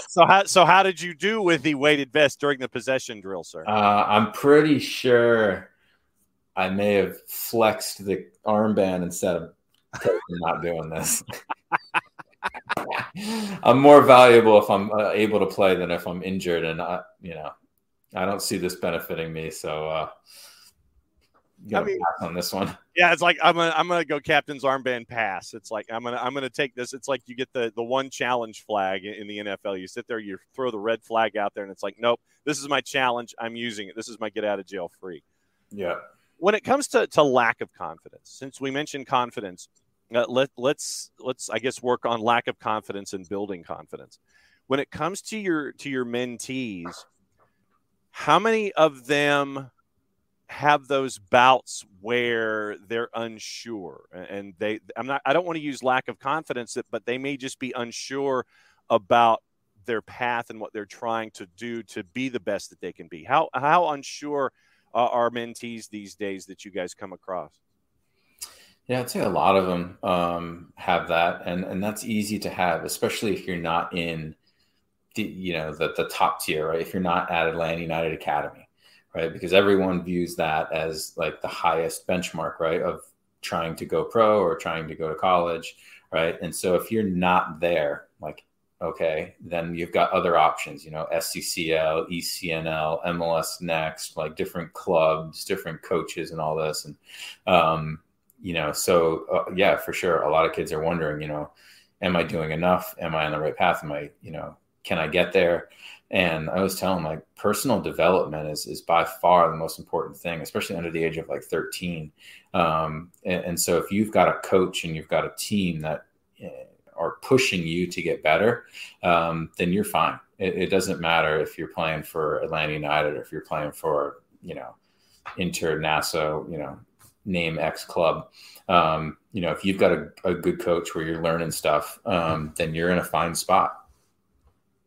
So how did you do with the weighted vest during the possession drill, sir? I'm pretty sure I may have flexed the armband instead of not doing this. I'm more valuable if I'm able to play than if I'm injured, and I don't see this benefiting me. So, pass on this one. Yeah, it's like I'm gonna go captain's armband pass. It's like I'm gonna take this. It's like you get the one challenge flag in the NFL. You sit there, you throw the red flag out there, and it's like, nope, this is my challenge. I'm using it. This is my get out of jail free. Yeah. When it comes to lack of confidence, since we mentioned confidence, let's I guess work on lack of confidence and building confidence. When it comes to your mentees, how many of them have those bouts where they're unsure and I don't want to use lack of confidence, but they may just be unsure about their path and what they're trying to do to be the best that they can be? How unsure are mentees these days that you guys come across? Yeah, I'd say a lot of them have that, and that's easy to have, especially if you're not in the top tier, right? If you're not at Atlanta United Academy. Right, because everyone views that as like the highest benchmark, right, of trying to go pro or trying to go to college, right? And so if you're not there, like, okay, then you've got other options, SCCL, ECNL, MLS Next, like different clubs, different coaches, and all this, and yeah, for sure, a lot of kids are wondering, am I doing enough? Am I on the right path? Am I, can I get there? And I was telling them, like, personal development is by far the most important thing, especially under the age of like 13. And so if you've got a coach and you've got a team that are pushing you to get better, then you're fine. It doesn't matter if you're playing for Atlanta United or if you're playing for, Inter, Nassau, name X club. If you've got a good coach where you're learning stuff, then you're in a fine spot.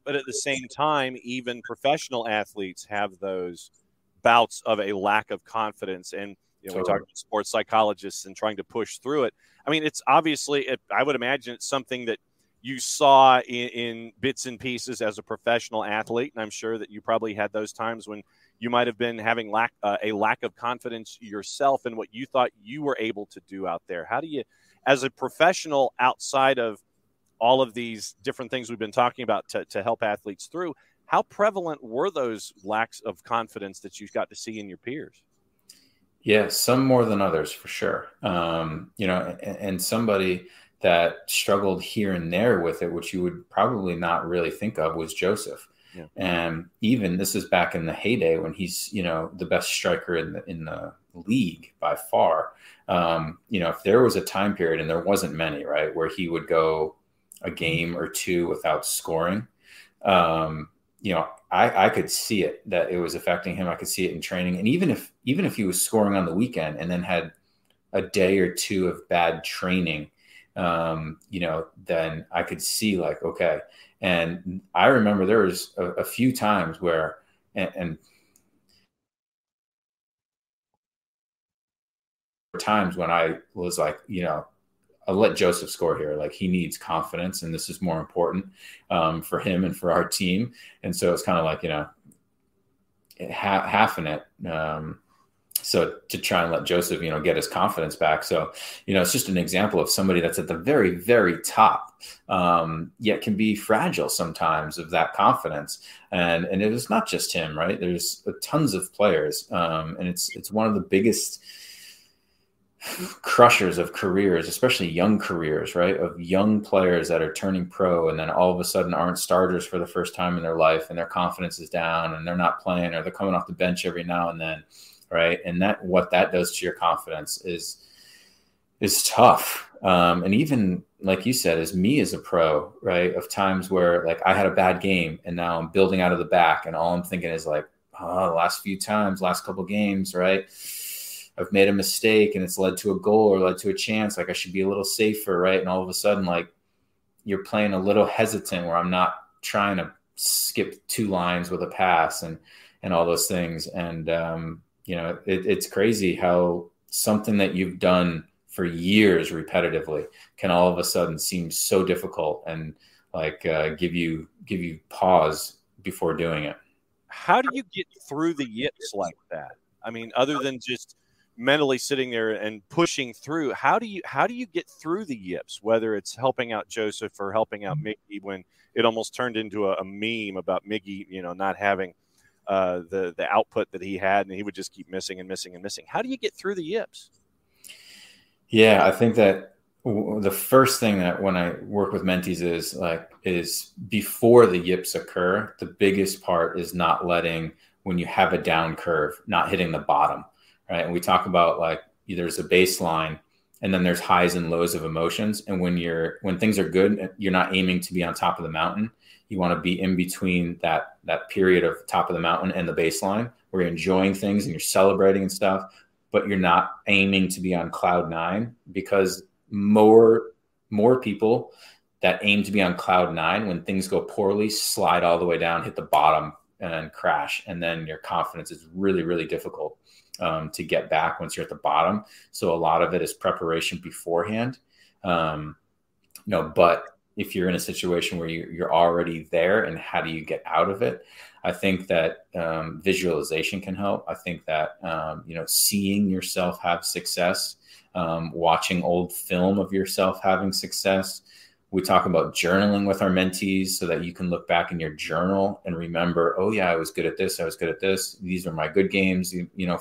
But at the same time, even professional athletes have those bouts of a lack of confidence. And, we talk about sports psychologists and trying to push through it. I mean, it's obviously, I would imagine it's something that you saw in bits and pieces as a professional athlete. And I'm sure that you probably had those times when you might have been having a lack of confidence yourself in what you thought you were able to do out there. How do you, as a professional outside of all of these different things we've been talking about to help athletes through, how prevalent were those lacks of confidence that you got to see in your peers? Yeah, some more than others, for sure. And somebody that struggled here and there with it, which you would probably not really think of, was Joseph. Yeah. And even this is back in the heyday when he's, the best striker in the league by far. If there was a time period, and there wasn't many, right, where he would go a game or two without scoring, you know, I could see it, that it was affecting him. I could see it in training. And even if he was scoring on the weekend and then had a day or two of bad training, you know, then I could see like, okay. And I remember there was a few times where, and times when I was like, you know, I'll let Joseph score here. Like, he needs confidence, and this is more important for him and for our team. And so it's kind of like, you know, half in it. So to try and let Joseph, you know, get his confidence back. So, you know, it's just an example of somebody that's at the very, very top, yet can be fragile sometimes of that confidence. And it is not just him, right? There's tons of players. And it's one of the biggest crushers of careers, especially young careers, right? Of young players that are turning pro and then all of a sudden aren't starters for the first time in their life, and their confidence is down and they're not playing, or they're coming off the bench every now and then. Right. And what that does to your confidence is tough. And even like you said, as me as a pro, right, of times where like I had a bad game and now I'm building out of the back, and all I'm thinking is like, oh, the last couple games, right, I've made a mistake and it's led to a goal or led to a chance. Like, I should be a little safer. Right. And all of a sudden, like, you're playing a little hesitant, where I'm not trying to skip 2 lines with a pass and all those things. And, you know, it's crazy how something that you've done for years repetitively can all of a sudden seem so difficult and like give you pause before doing it. How do you get through the yips like that? I mean, other than just mentally sitting there and pushing through, how do you get through the yips, whether it's helping out Joseph or helping out Miggy, when it almost turned into a meme about Miggy, you know, not having the output that he had, and he would just keep missing and missing and missing. How do you get through the yips? Yeah, I think that the first thing that when I work with mentees is before the yips occur, the biggest part is not letting, when you have a down curve, not hitting the bottom, right? And we talk about like there's a baseline and then there's highs and lows of emotions. And when things are good, you're not aiming to be on top of the mountain. You want to be in between that period of top of the mountain and the baseline, where you're enjoying things and you're celebrating and stuff, but you're not aiming to be on cloud 9, because more people that aim to be on cloud 9, when things go poorly, slide all the way down, hit the bottom, and then crash. And then your confidence is really, really difficult to get back once you're at the bottom. So a lot of it is preparation beforehand. But if you're in a situation where you're already there, and how do you get out of it? I think that visualization can help. I think that, seeing yourself have success, watching old film of yourself having success. We talk about journaling with our mentees so that you can look back in your journal and remember, oh yeah, I was good at this. I was good at this. These are my good games.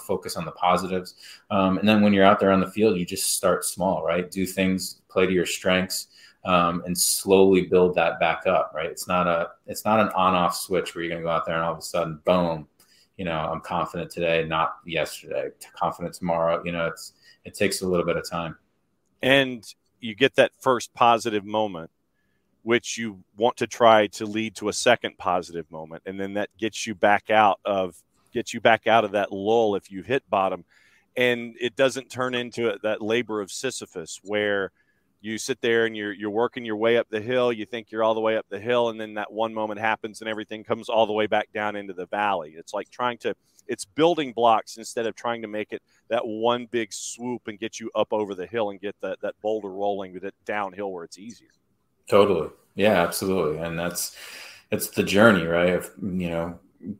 Focus on the positives. And then when you're out there on the field, you just start small, right? Do things, play to your strengths. And slowly build that back up, right? It's not an on-off switch where you're going to go out there and all of a sudden, boom, I'm confident today, not yesterday, confident tomorrow. It takes a little bit of time. And you get that first positive moment, which you want to try to lead to a second positive moment. And then that gets you back out of that lull if you've hit bottom. And it doesn't turn into that labor of Sisyphus, where you sit there and you're working your way up the hill. You think you're all the way up the hill, and then that one moment happens and everything comes all the way back down into the valley. It's like it's building blocks instead of trying to make it that one big swoop and get you up over the hill and get that boulder rolling with it downhill where it's easier. Totally. Yeah, absolutely. And it's the journey, right? Of,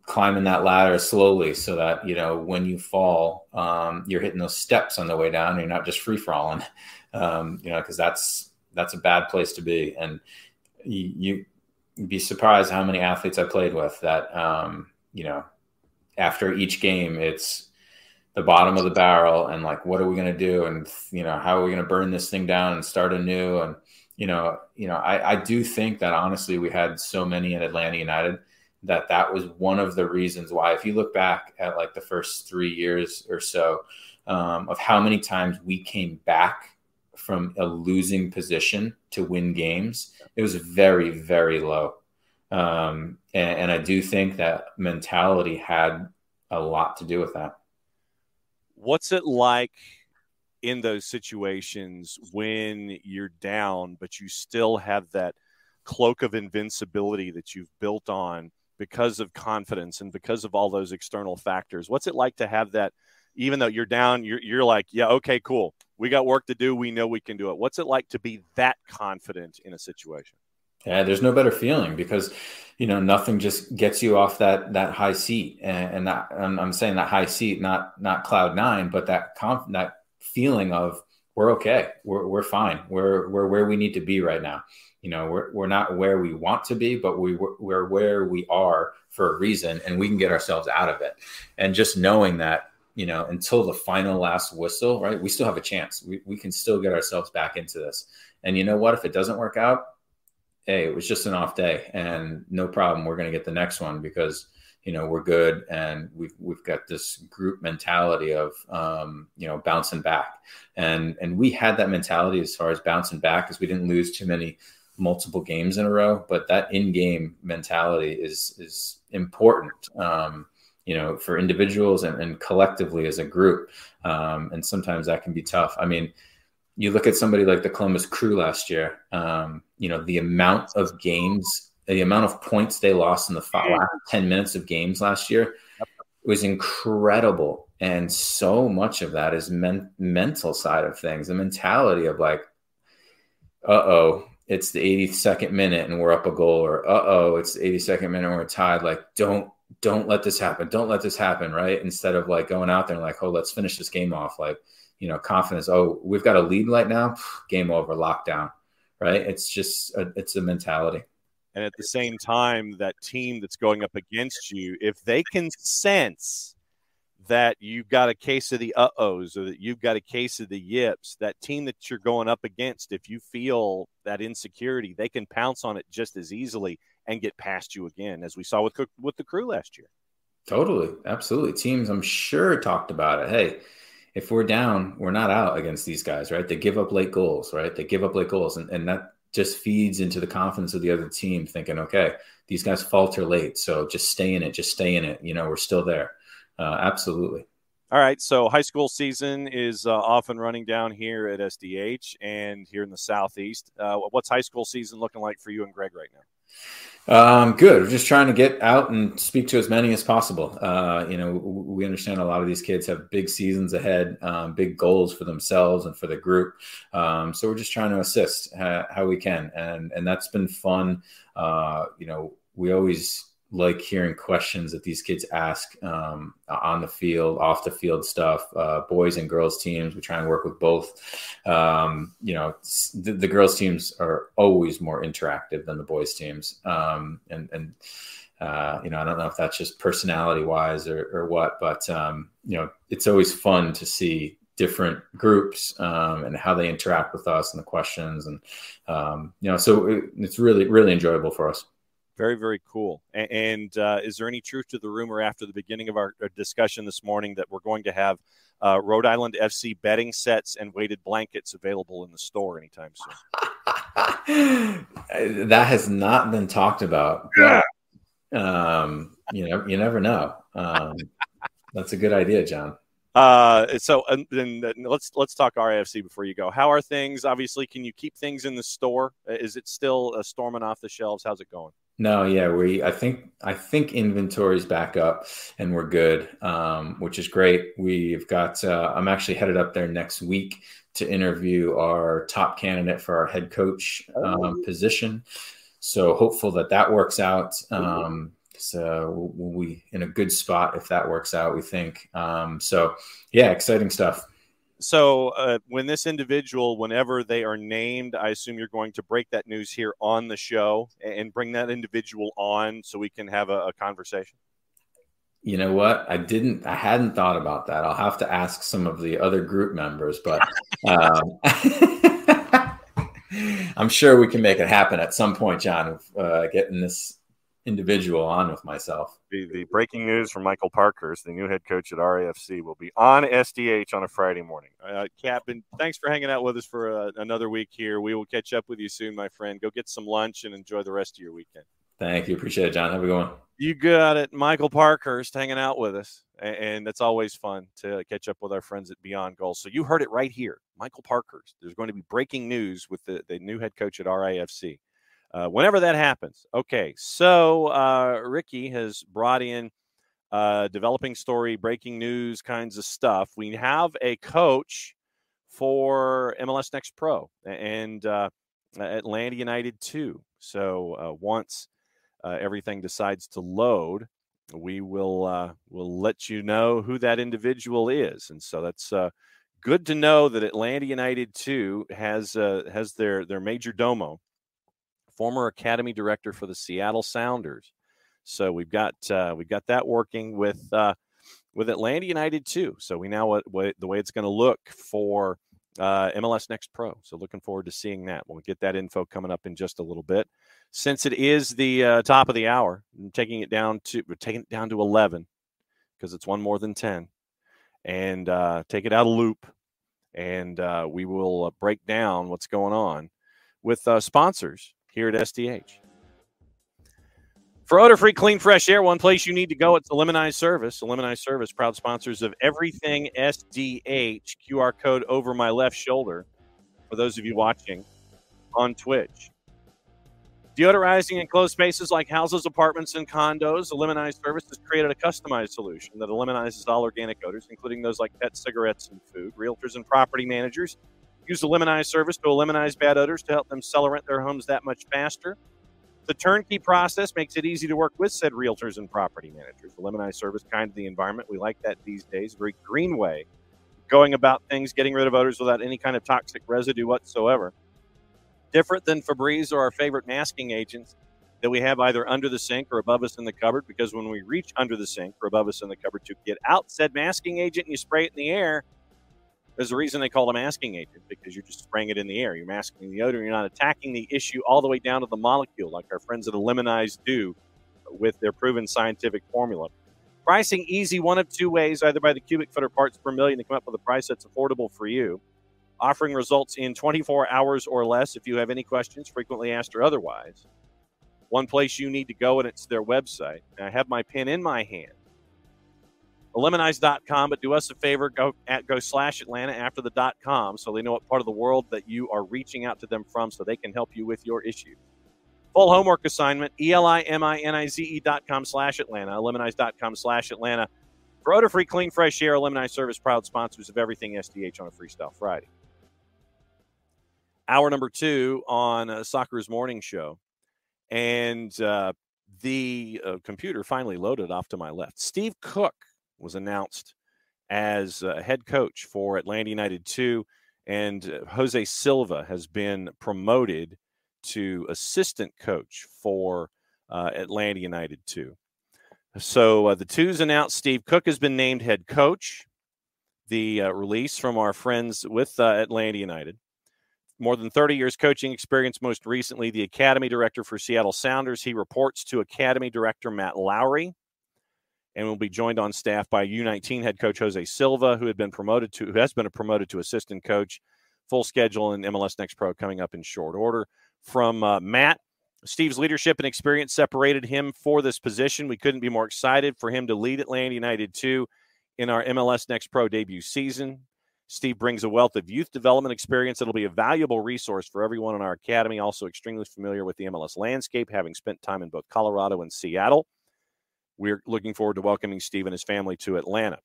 climbing that ladder slowly so that, when you fall, you're hitting those steps on the way down. You're not just free falling. Because that's a bad place to be. And you'd be surprised how many athletes I played with that, after each game, it's the bottom of the barrel and like, what are we going to do? And, how are we going to burn this thing down and start anew? And, I do think that honestly, we had so many at Atlanta United that was one of the reasons why, if you look back at like the first 3 years or so, of how many times we came back from a losing position to win games, it was very, very low. And I do think that mentality had a lot to do with that. What's it like in those situations when you're down, but you still have that cloak of invincibility that you've built on because of confidence and because of all those external factors? What's it like to have that, even though you're down, you're like, yeah, okay, cool. We got work to do. We know we can do it. What's it like to be that confident in a situation? Yeah, there's no better feeling because, nothing just gets you off that high seat, and that I'm saying that high seat, not cloud nine, but that feeling of we're okay, we're fine, we're where we need to be right now. We're not where we want to be, but we're where we are for a reason, and we can get ourselves out of it. And just knowing that, until the final last whistle, right, we still have a chance. We can still get ourselves back into this. And you know what? If it doesn't work out, hey, it was just an off day and no problem. We're going to get the next one because, we're good. And we've got this group mentality of, bouncing back. And we had that mentality as far as bouncing back because we didn't lose too many multiple games in a row. But that in-game mentality is important, for individuals and collectively as a group. And sometimes that can be tough. I mean, you look at somebody like the Columbus Crew last year, the amount of games, the amount of points they lost in the last 10 minutes of games last year was incredible. And so much of that is mental side of things, the mentality of like, it's the 82nd minute and we're up a goal, or it's the 82nd minute and we're tied. Like, don't let this happen. Don't let this happen. Right. Instead of like going out there and like, let's finish this game off. Like, confidence. We've got a lead right now. Game over, lockdown, right? It's just, it's a mentality. And at the same time, that team that's going up against you, if they can sense that you've got a case of the uh-ohs or that you've got a case of the yips, that team that you're going up against, if you feel that insecurity, they can pounce on it just as easily and get past you again, as we saw with the Crew last year. Totally. Absolutely. Teams, I'm sure, talked about it. Hey, if we're down, we're not out against these guys, right? They give up late goals, right? They give up late goals. And that just feeds into the confidence of the other team thinking, okay, these guys falter late. So just stay in it. Just stay in it. We're still there. Absolutely. All right. So high school season is off and running down here at SDH and here in the Southeast. What's high school season looking like for you and Greg right now? Good. We're just trying to get out and speak to as many as possible. We understand a lot of these kids have big seasons ahead, big goals for themselves and for the group. So we're just trying to assist how we can. And that's been fun. We always like hearing questions that these kids ask on the field, off the field stuff, boys and girls teams. We try and work with both. The girls teams are always more interactive than the boys teams. I don't know if that's just personality wise or what, but it's always fun to see different groups and how they interact with us and the questions. And, so it's really, really enjoyable for us. Very, very cool. And is there any truth to the rumor after the beginning of our discussion this morning that we're going to have Rhode Island FC betting sets and weighted blankets available in the store anytime soon? That has not been talked about. But, you never know. That's a good idea, John. So then let's talk RIFC before you go. How are things? Obviously, can you keep things in the store? Is it still storming off the shelves? How's it going? No, yeah, I think inventory's back up and we're good, which is great. We've got I'm actually headed up there next week to interview our top candidate for our head coach position. So hopeful that works out. So we'll be in a good spot if that works out, we think. So yeah, exciting stuff. So when this individual, whenever they are named, I assume you're going to break that news here on the show and bring that individual on so we can have a conversation. You know what? I hadn't thought about that. I'll have to ask some of the other group members, but I'm sure we can make it happen at some point, John, of getting this individual on with myself. The breaking news from Michael Parkhurst, the new head coach at RAFC, will be on SDH on a Friday morning. Captain, thanks for hanging out with us for another week here. We will catch up with you soon, my friend. Go get some lunch and enjoy the rest of your weekend. Thank you. Appreciate it, John. Have a good one. You got it. Michael Parkhurst hanging out with us. And it's always fun to catch up with our friends at Beyond Goals. So you heard it right here. Michael Parkhurst. There's going to be breaking news with the new head coach at RIFC. Whenever that happens. Okay, so Ricky has brought in developing story, breaking news kinds of stuff. We have a coach for MLS Next Pro and Atlanta United too. So once everything decides to load, we will we'll let you know who that individual is. And so that's good to know that Atlanta United too has their major domo, former academy director for the Seattle Sounders. So we've got that working with Atlanta United too. So we know what the way it's going to look for MLS Next Pro. So looking forward to seeing that. We'll get that info coming up in just a little bit. Since it is the top of the hour, we're taking it down to 11 because it's one more than 10, and take it out of loop, and we will break down what's going on with sponsors here at SDH. For odor-free, clean, fresh air, one place you need to go. It's the Lemonize Service. The Lemonize Service, proud sponsors of everything SDH. QR code over my left shoulder for those of you watching on Twitch. Deodorizing enclosed spaces like houses, apartments, and condos, the Lemonize Service has created a customized solution that eliminizes all organic odors, including those like pet, cigarettes, and food. Realtors and property managers use the Lemonize Service to eliminate bad odors to help them sell or rent their homes that much faster. The turnkey process makes it easy to work with said realtors and property managers. The Lemonize Service, kind of the environment. We like that these days. Very green way going about things, getting rid of odors without any kind of toxic residue whatsoever. Different than Febreze or our favorite masking agents that we have either under the sink or above us in the cupboard, because when we reach under the sink or above us in the cupboard to get out said masking agent and you spray it in the air, there's a reason they call it a masking agent, because you're just spraying it in the air. You're masking the odor. You're not attacking the issue all the way down to the molecule like our friends at Lemonize do with their proven scientific formula. Pricing easy one of two ways, either by the cubic foot or parts per million, to come up with a price that's affordable for you. Offering results in 24 hours or less. If you have any questions, frequently asked or otherwise, one place you need to go, and it's their website. And I have my pen in my hand. Lemonize.com, but do us a favor, go /Atlanta after the .com so they know what part of the world that you are reaching out to them from so they can help you with your issue. Full homework assignment, ELIMINIZE.com /Atlanta, Lemonize.com /Atlanta. For odor-free, clean, fresh air, Lemonize Service, proud sponsors of everything SDH on a Freestyle Friday. Hour number 2 on Soccer's Morning Show. And the computer finally loaded off to my left. Steve Cook was announced as head coach for Atlanta United 2, and Jose Silva has been promoted to assistant coach for Atlanta United 2. So the Twos announced Steve Cook has been named head coach. The release from our friends with Atlanta United. More than 30 years coaching experience, most recently the academy director for Seattle Sounders. He reports to academy director Matt Lowry and will be joined on staff by U19 head coach Jose Silva, who has been promoted to assistant coach. Full schedule in MLS Next Pro coming up in short order. From Matt, Steve's leadership and experience separated him for this position. We couldn't be more excited for him to lead Atlanta United 2 in our MLS Next Pro debut season. Steve brings a wealth of youth development experience that will be a valuable resource for everyone in our academy, also extremely familiar with the MLS landscape, having spent time in both Colorado and Seattle. We're looking forward to welcoming Steve and his family to Atlanta.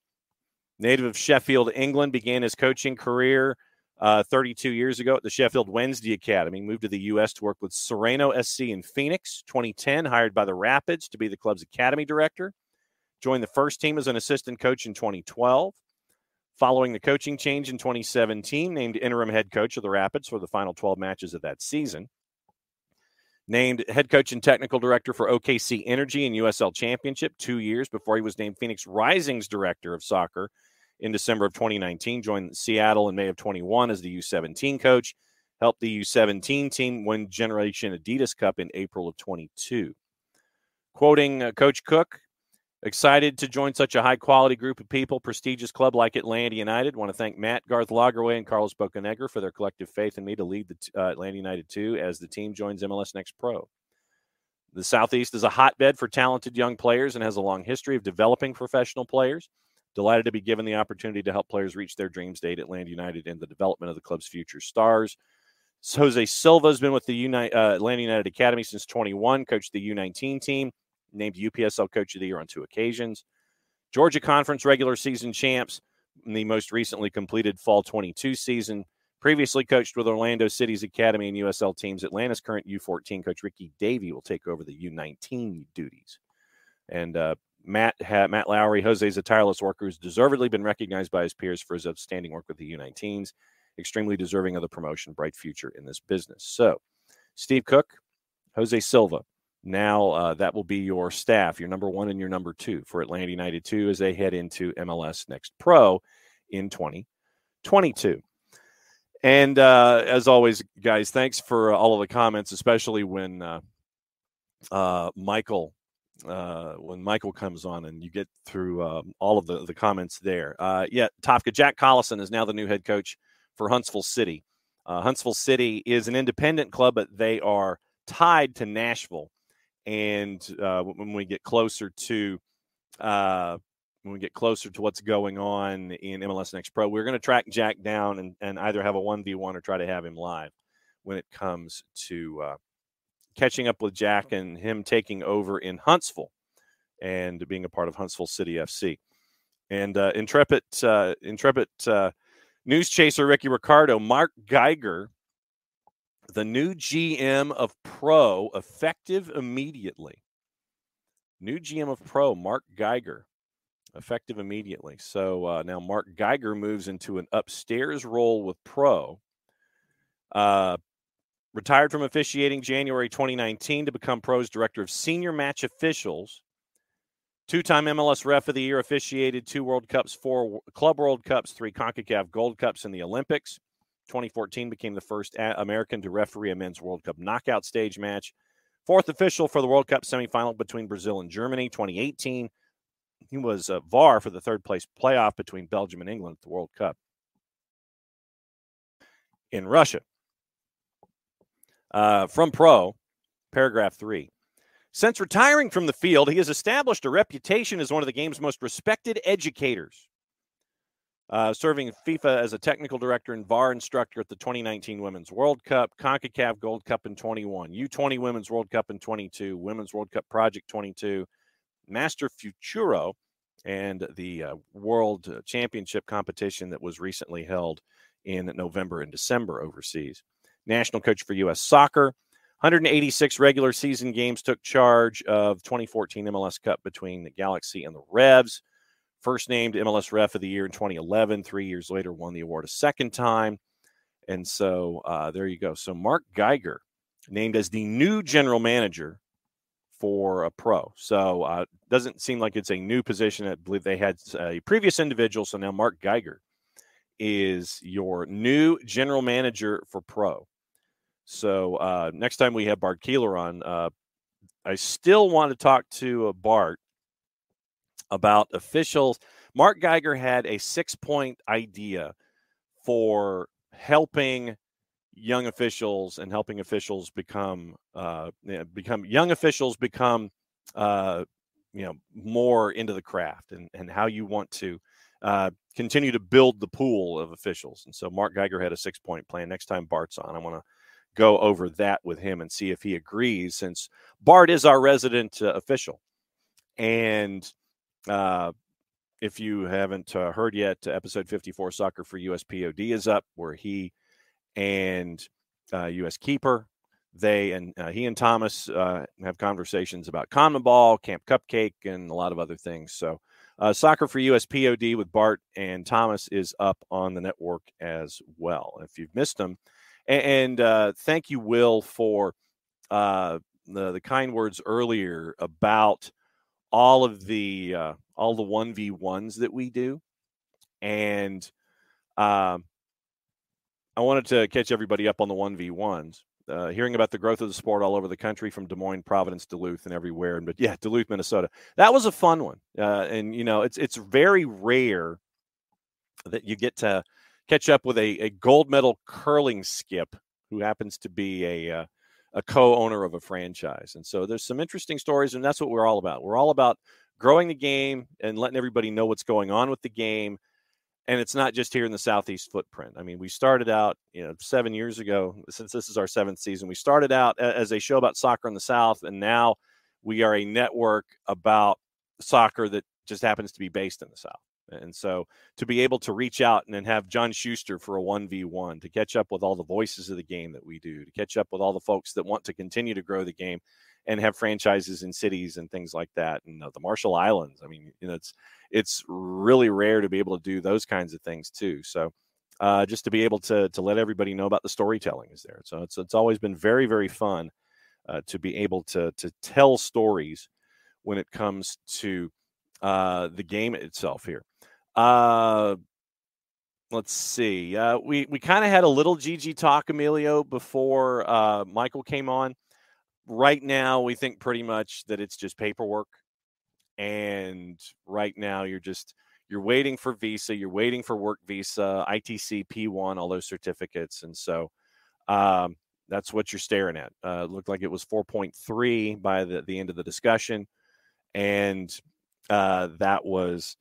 Native of Sheffield, England, began his coaching career 32 years ago at the Sheffield Wednesday Academy, moved to the U.S. to work with Sereno SC in Phoenix. 2010, hired by the Rapids to be the club's academy director. Joined the first team as an assistant coach in 2012. Following the coaching change in 2017, named interim head coach of the Rapids for the final 12 matches of that season. Named head coach and technical director for OKC Energy and USL Championship 2 years before he was named Phoenix Rising's director of soccer in December of 2019. Joined Seattle in May of 21 as the U17 coach. Helped the U17 team win Generation Adidas Cup in April of 22. Quoting Coach Cook, excited to join such a high-quality group of people, prestigious club like Atlanta United. Want to thank Matt, Garth Lagerwey, and Carlos Bocanegra for their collective faith in me to lead the Atlanta United 2 as the team joins MLS Next Pro. The Southeast is a hotbed for talented young players and has a long history of developing professional players. Delighted to be given the opportunity to help players reach their dreams to aid Atlanta United in the development of the club's future stars. Jose Silva has been with the Atlanta United Academy since 21, coached the U19 team, named UPSL Coach of the Year on 2 occasions. Georgia Conference regular season champs in the most recently completed Fall 22 season. Previously coached with Orlando City's Academy and USL teams, Atlanta's current U14 coach Ricky Davey will take over the U19 duties. And Matt Lowry, Jose's a tireless worker who's deservedly been recognized by his peers for his outstanding work with the U19s. Extremely deserving of the promotion, bright future in this business. So, Steve Cook, Jose Silva. Now that will be your staff, your number 1 and your number 2 for Atlanta United 2 as they head into MLS Next Pro in 2022. And as always, guys, thanks for all of the comments, especially when Michael comes on and you get through all of the comments there. Tofka, Jack Collison is now the new head coach for Huntsville City. Huntsville City is an independent club, but they are tied to Nashville. And when we get closer to what's going on in MLS Next Pro, we're going to track Jack down and either have a 1v1 or try to have him live when it comes to catching up with Jack and him taking over in Huntsville and being a part of Huntsville City FC. And intrepid news chaser Ricky Ricardo, Mark Geiger, the new GM of Pro, effective immediately. New GM of Pro, Mark Geiger, effective immediately. So now Mark Geiger moves into an upstairs role with Pro. Retired from officiating January 2019 to become Pro's Director of Senior Match Officials. 2-time MLS Ref of the Year, officiated 2 World Cups, 4 Club World Cups, 3 CONCACAF Gold Cups in the Olympics. 2014 became the first American to referee a men's World Cup knockout stage match. 4th official for the World Cup semifinal between Brazil and Germany. 2018, he was VAR for the 3rd place playoff between Belgium and England at the World Cup in Russia. From Pro, paragraph 3. Since retiring from the field, he has established a reputation as one of the game's most respected educators, serving FIFA as a technical director and VAR instructor at the 2019 Women's World Cup, CONCACAF Gold Cup in 21, U20 Women's World Cup in 22, Women's World Cup Project 22, Master Futuro, and the World Championship competition that was recently held in November and December overseas. National coach for U.S. Soccer. 186 regular season games, took charge of 2014 MLS Cup between the Galaxy and the Revs. First named MLS Ref of the Year in 2011. 3 years later, won the award a second time. And so there you go. So Mark Geiger named as the new general manager for a Pro. So doesn't seem like it's a new position. I believe they had a previous individual. So now Mark Geiger is your new general manager for Pro. So next time we have Bart Keeler on, I still want to talk to Bart about officials. Mark Geiger had a 6-point idea for helping young officials and helping officials become more into the craft and how you want to continue to build the pool of officials. And so Mark Geiger had a 6-point plan. Next time Bart's on, I want to go over that with him and see if he agrees, since Bart is our resident official. And if you haven't heard yet, episode 54, Soccer for USPOD, is up, where he and U.S. Keeper, he and Thomas have conversations about CONMEBOL, Camp Cupcake, and a lot of other things. So Soccer for USPOD with Bart and Thomas is up on the network as well. If you've missed them, and thank you, Will, for the kind words earlier about all the 1v1s that we do. And I wanted to catch everybody up on the 1v1s. Hearing about the growth of the sport all over the country, from Des Moines, Providence, Duluth, and everywhere. But yeah, Duluth, Minnesota. That was a fun one. And it's very rare that you get to catch up with a gold medal curling skip who happens to be a a co-owner of a franchise. And so there's some interesting stories, and that's what we're all about. We're all about growing the game and letting everybody know what's going on with the game. And it's not just here in the Southeast footprint. I mean, we started out, 7 years ago, since this is our 7th season, we started out as a show about soccer in the South, and now we are a network about soccer that just happens to be based in the South. And so to be able to reach out and then have John Schuster for a 1v1, to catch up with all the voices of the game that we do, to catch up with all the folks that want to continue to grow the game and have franchises in cities and things like that. And the Marshall Islands, I mean, it's really rare to be able to do those kinds of things too. So just to be able to let everybody know about the storytelling is there. So it's always been very, very fun to be able to tell stories when it comes to the game itself here. Let's see. We kind of had a little GG talk, Emilio, before Michael came on. Right now, we think pretty much that it's just paperwork. And right now, you're waiting for visa, you're waiting for work visa, ITC, P1, all those certificates. And so that's what you're staring at. It looked like it was 4.3 by the end of the discussion. And that was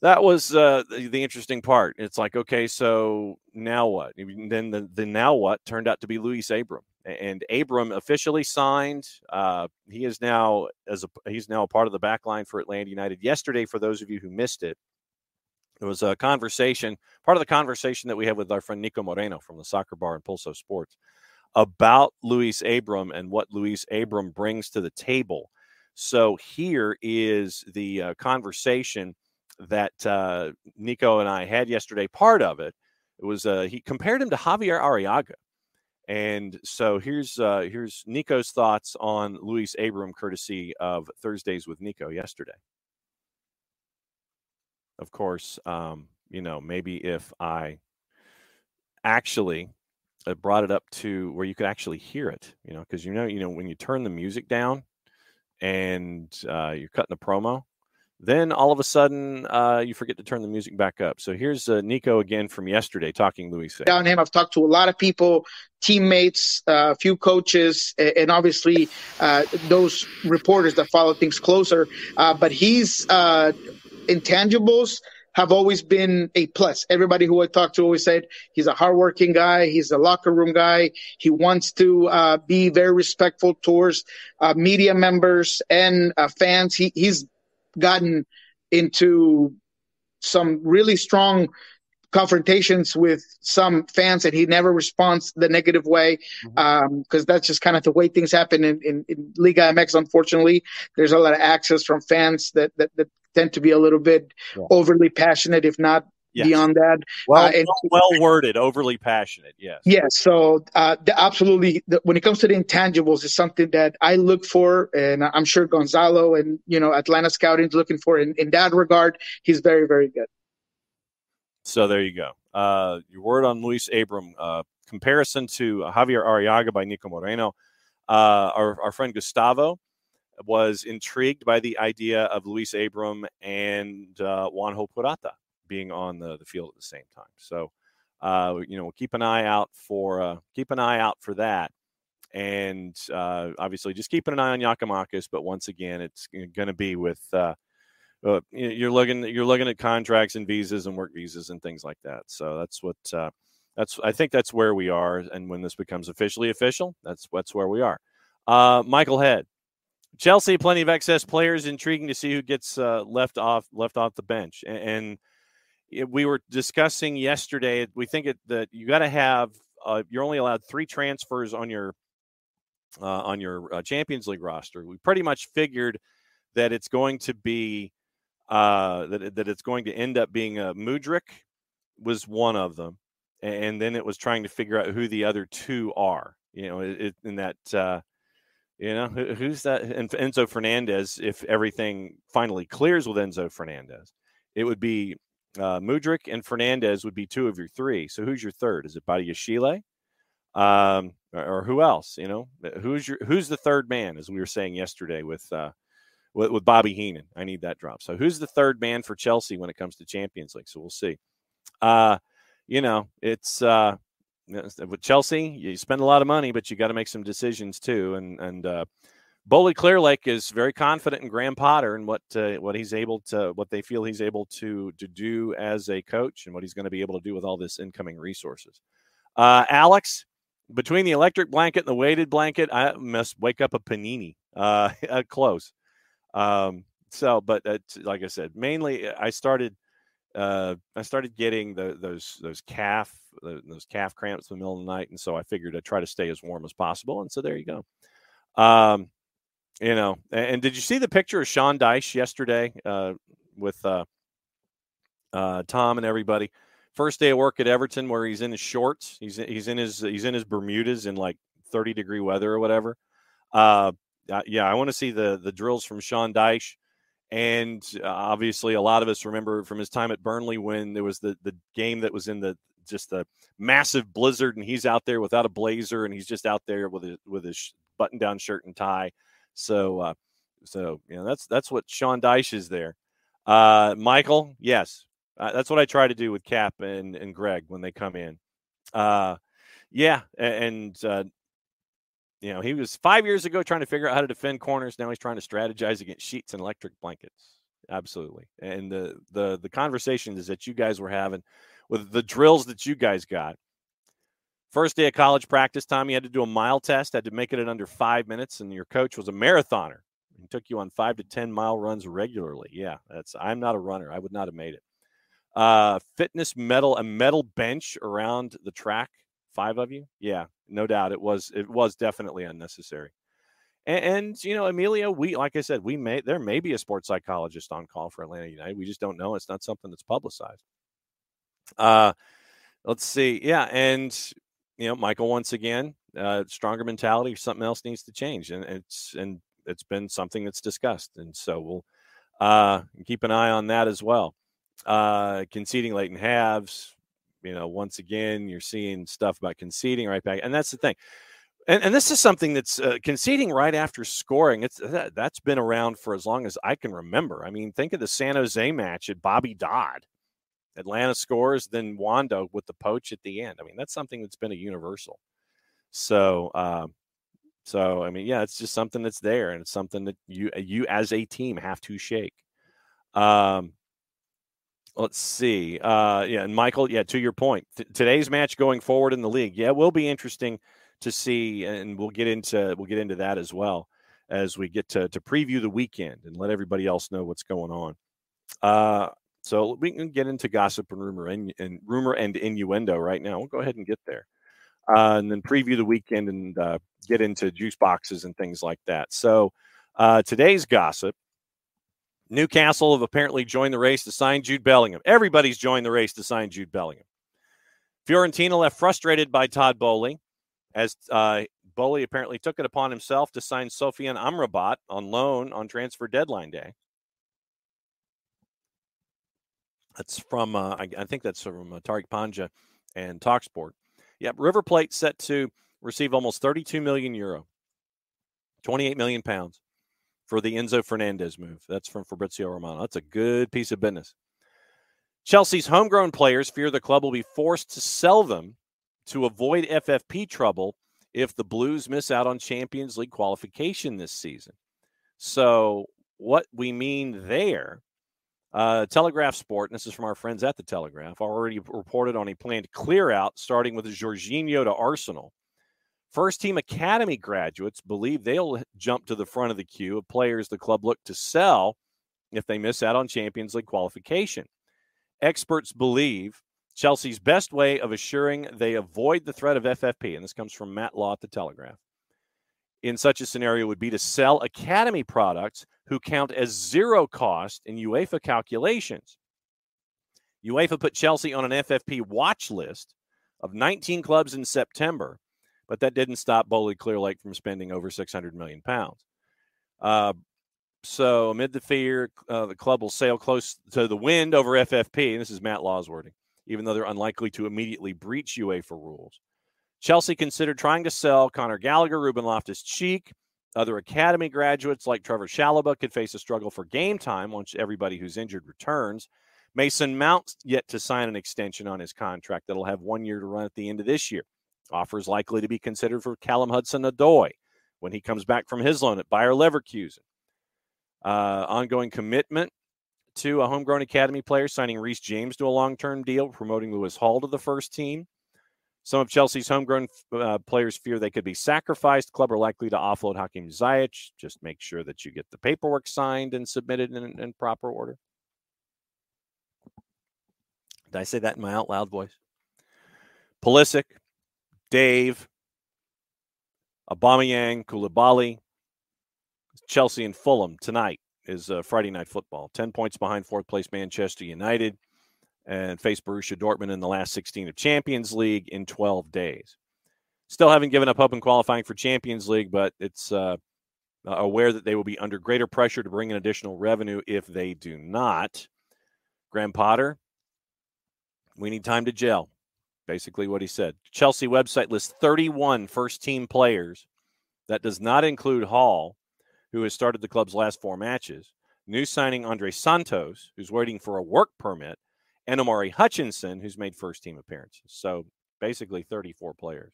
the interesting part. It's like, okay, so now what? Then the now what turned out to be Luis Abram, and Abram officially signed. He is now a part of the back line for Atlanta United. Yesterday, for those of you who missed it, it was a conversation, part of the conversation that we had with our friend Nico Moreno from the Soccer Bar and Pulso Sports about Luis Abram and what Luis Abram brings to the table. So here is the conversation that Nico and I had yesterday. Part of it was he compared him to Javier Arriaga. And so here's Nico's thoughts on Luis Abram, courtesy of Thursdays with Nico yesterday. Of course, maybe if I actually brought it up to where you could actually hear it, because when you turn the music down and you're cutting the promo, then all of a sudden you forget to turn the music back up. So here's Nico again from yesterday talking Luis. Down him, I've talked to a lot of people, teammates, a few coaches, and obviously those reporters that follow things closer. But he's intangibles have always been a plus. Everybody who I talked to always said he's a hardworking guy. He's a locker room guy. He wants to be very respectful towards media members and fans. He's gotten into some really strong confrontations with some fans, and he never responds the negative way, because that's just kind of the way things happen in Liga MX. Unfortunately, there's a lot of access from fans that tend to be a little bit overly passionate, if not beyond that. Well worded, overly passionate. Yes. Yes. So absolutely. When it comes to the intangibles, is something that I look for, and I'm sure Gonzalo and Atlanta Scouting is looking for in that regard. He's very, very good. So there you go. Your word on Luis Abram, comparison to Javier Arriaga by Nico Moreno. Our friend Gustavo was intrigued by the idea of Luis Abram and Juanjo Purata being on the field at the same time. So, we'll keep an eye out for that, and obviously just keeping an eye on Giakoumakis. But once again, it's going to be with you're looking at contracts and visas and work visas and things like that. So that's what I think that's where we are. And when this becomes officially official, that's where we are. Michael Head. Chelsea, plenty of excess players. Intriguing to see who gets left off the bench. And we were discussing yesterday. We think that you got to have. You're only allowed 3 transfers on your Champions League roster. We pretty much figured that it's going to be that it's going to end up being Mudryk was one of them, and then it was trying to figure out who the other 2 are. In that. Who's that? And Enzo Fernandez, if everything finally clears with Enzo Fernandez, it would be Mudryk and Fernandez would be 2 of your 3. So who's your third? Is it Badiashile? Or who else? Who's the third man, as we were saying yesterday with Bobby Heenan? I need that drop. So who's the third man for Chelsea when it comes to Champions League? So we'll see. It's with Chelsea, you spend a lot of money, but you got to make some decisions too. And Boley Clear Lake is very confident in Graham Potter and what they feel he's able to do as a coach and what he's going to be able to do with all this incoming resources. Alex, between the electric blanket and the weighted blanket, I must wake up a panini. Close. But like I said, mainly I started getting those calf cramps in the middle of the night, and so I figured I'd try to stay as warm as possible. And so there you go. And did you see the picture of Sean Dyche yesterday with Tom and everybody? First day of work at Everton, where he's in his shorts. He's in his Bermudas in like 30-degree weather or whatever. I want to see the drills from Sean Dyche. And obviously, a lot of us remember from his time at Burnley when there was the game that was in the massive blizzard, and he's out there without a blazer, and he's just out there with his button-down shirt and tie. So that's what Sean Dyche is there. Michael, yes, that's what I try to do with Cap and Greg when they come in. He was 5 years ago trying to figure out how to defend corners. Now he's trying to strategize against sheets and electric blankets. Absolutely. And the conversations that you guys were having with the drills that you guys got. First day of college practice time, you had to do a mile test, had to make it in under 5 minutes, and your coach was a marathoner. He took you on 5 to 10 mile runs regularly. Yeah, I'm not a runner. I would not have made it. Fitness a metal bench around the track. 5 of you? Yeah, no doubt. It was definitely unnecessary. And Emilio, like I said, there may be a sports psychologist on call for Atlanta United. We just don't know. It's not something that's publicized. Let's see. Yeah, and Michael, once again, stronger mentality. Something else needs to change, and it's been something that's discussed, and so we'll keep an eye on that as well. Conceding late in halves. Once again, you're seeing stuff about conceding right back. And that's the thing. And this is something that's conceding right after scoring. That's been around for as long as I can remember. I mean, think of the San Jose match at Bobby Dodd. Atlanta scores, then Wando with the poach at the end. I mean, that's something that's been a universal. So I mean, yeah, it's just something that's there. And it's something that you as a team have to shake. Let's see. And Michael, to your point, today's match going forward in the league, it will be interesting to see, and we'll get into that as well as we get to preview the weekend and let everybody else know what's going on. So we can get into gossip and rumor and innuendo right now. We'll go ahead and get there, and then preview the weekend and get into juice boxes and things like that. So today's gossip. Newcastle have apparently joined the race to sign Jude Bellingham. Everybody's joined the race to sign Jude Bellingham. Fiorentina left frustrated by Todd Boehly, as Boehly apparently took it upon himself to sign Sofian Amrabat on loan on transfer deadline day. That's from, I think that's from Tariq Panja and TalkSport. Yep, River Plate set to receive almost 32 million euro, 28 million pounds. For the Enzo Fernandez move. That's from Fabrizio Romano. That's a good piece of business. Chelsea's homegrown players fear the club will be forced to sell them to avoid FFP trouble if the Blues miss out on Champions League qualification this season. So what we mean there, Telegraph Sport, and this is from our friends at the Telegraph, already reported on a planned clear-out starting with Jorginho to Arsenal. First-team academy graduates believe they'll jump to the front of the queue of players the club look to sell if they miss out on Champions League qualification. Experts believe Chelsea's best way of assuring they avoid the threat of FFP, and this comes from Matt Law at the Telegraph, in such a scenario would be to sell academy products who count as zero cost in UEFA calculations. UEFA put Chelsea on an FFP watch list of 19 clubs in September, but that didn't stop Boley Clear Lake from spending over 600 million pounds. So amid the fear, the club will sail close to the wind over FFP, and this is Matt Law's wording, even though they're unlikely to immediately breach UEFA rules. Chelsea considered trying to sell Conor Gallagher, Ruben Loftus-Cheek. Other academy graduates like Trevor Chalobah could face a struggle for game time once everybody who's injured returns. Mason Mount's yet to sign an extension on his contract that'll have 1 year to run at the end of this year. Offers likely to be considered for Callum Hudson-Odoi when he comes back from his loan at Bayer Leverkusen. Ongoing commitment to a homegrown academy player, signing Reece James to a long-term deal, promoting Lewis Hall to the first team. Some of Chelsea's homegrown players fear they could be sacrificed. Club are likely to offload Hakim Ziyech. Just make sure that you get the paperwork signed and submitted in proper order. Did I say that in my out loud voice? Pulisic, Dave, Aubameyang, Koulibaly, Chelsea and Fulham tonight is Friday Night Football. 10 points behind fourth place Manchester United and face Borussia Dortmund in the last 16 of Champions League in 12 days. Still haven't given up hope in qualifying for Champions League, but it's aware that they will be under greater pressure to bring in additional revenue if they do not. Graham Potter, we need time to gel. Basically what he said. Chelsea website lists 31 first-team players. That does not include Hall, who has started the club's last 4 matches. New signing Andre Santos, who's waiting for a work permit, and Omari Hutchinson, who's made first-team appearances. So basically 34 players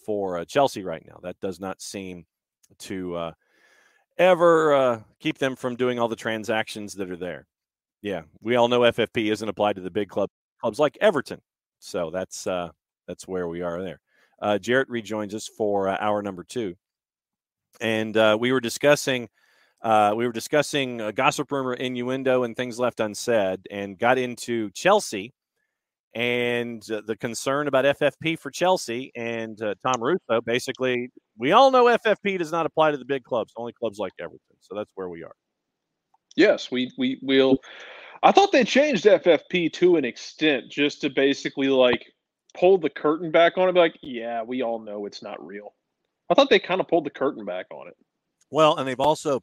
for Chelsea right now. That does not seem to ever keep them from doing all the transactions that are there. Yeah, we all know FFP isn't applied to the big clubs like Everton. So that's where we are there. Jarrett rejoins us for hour number 2. And we were discussing gossip, rumor, innuendo, and things left unsaid, and got into Chelsea and the concern about FFP for Chelsea. And Tom Russo, basically, we all know FFP does not apply to the big clubs, only clubs like Everton. So that's where we are. Yes, we'll. I thought they changed FFP to an extent just to basically like pull the curtain back on it. Be like, yeah, we all know it's not real. I thought they kind of pulled the curtain back on it. Well, and they've also,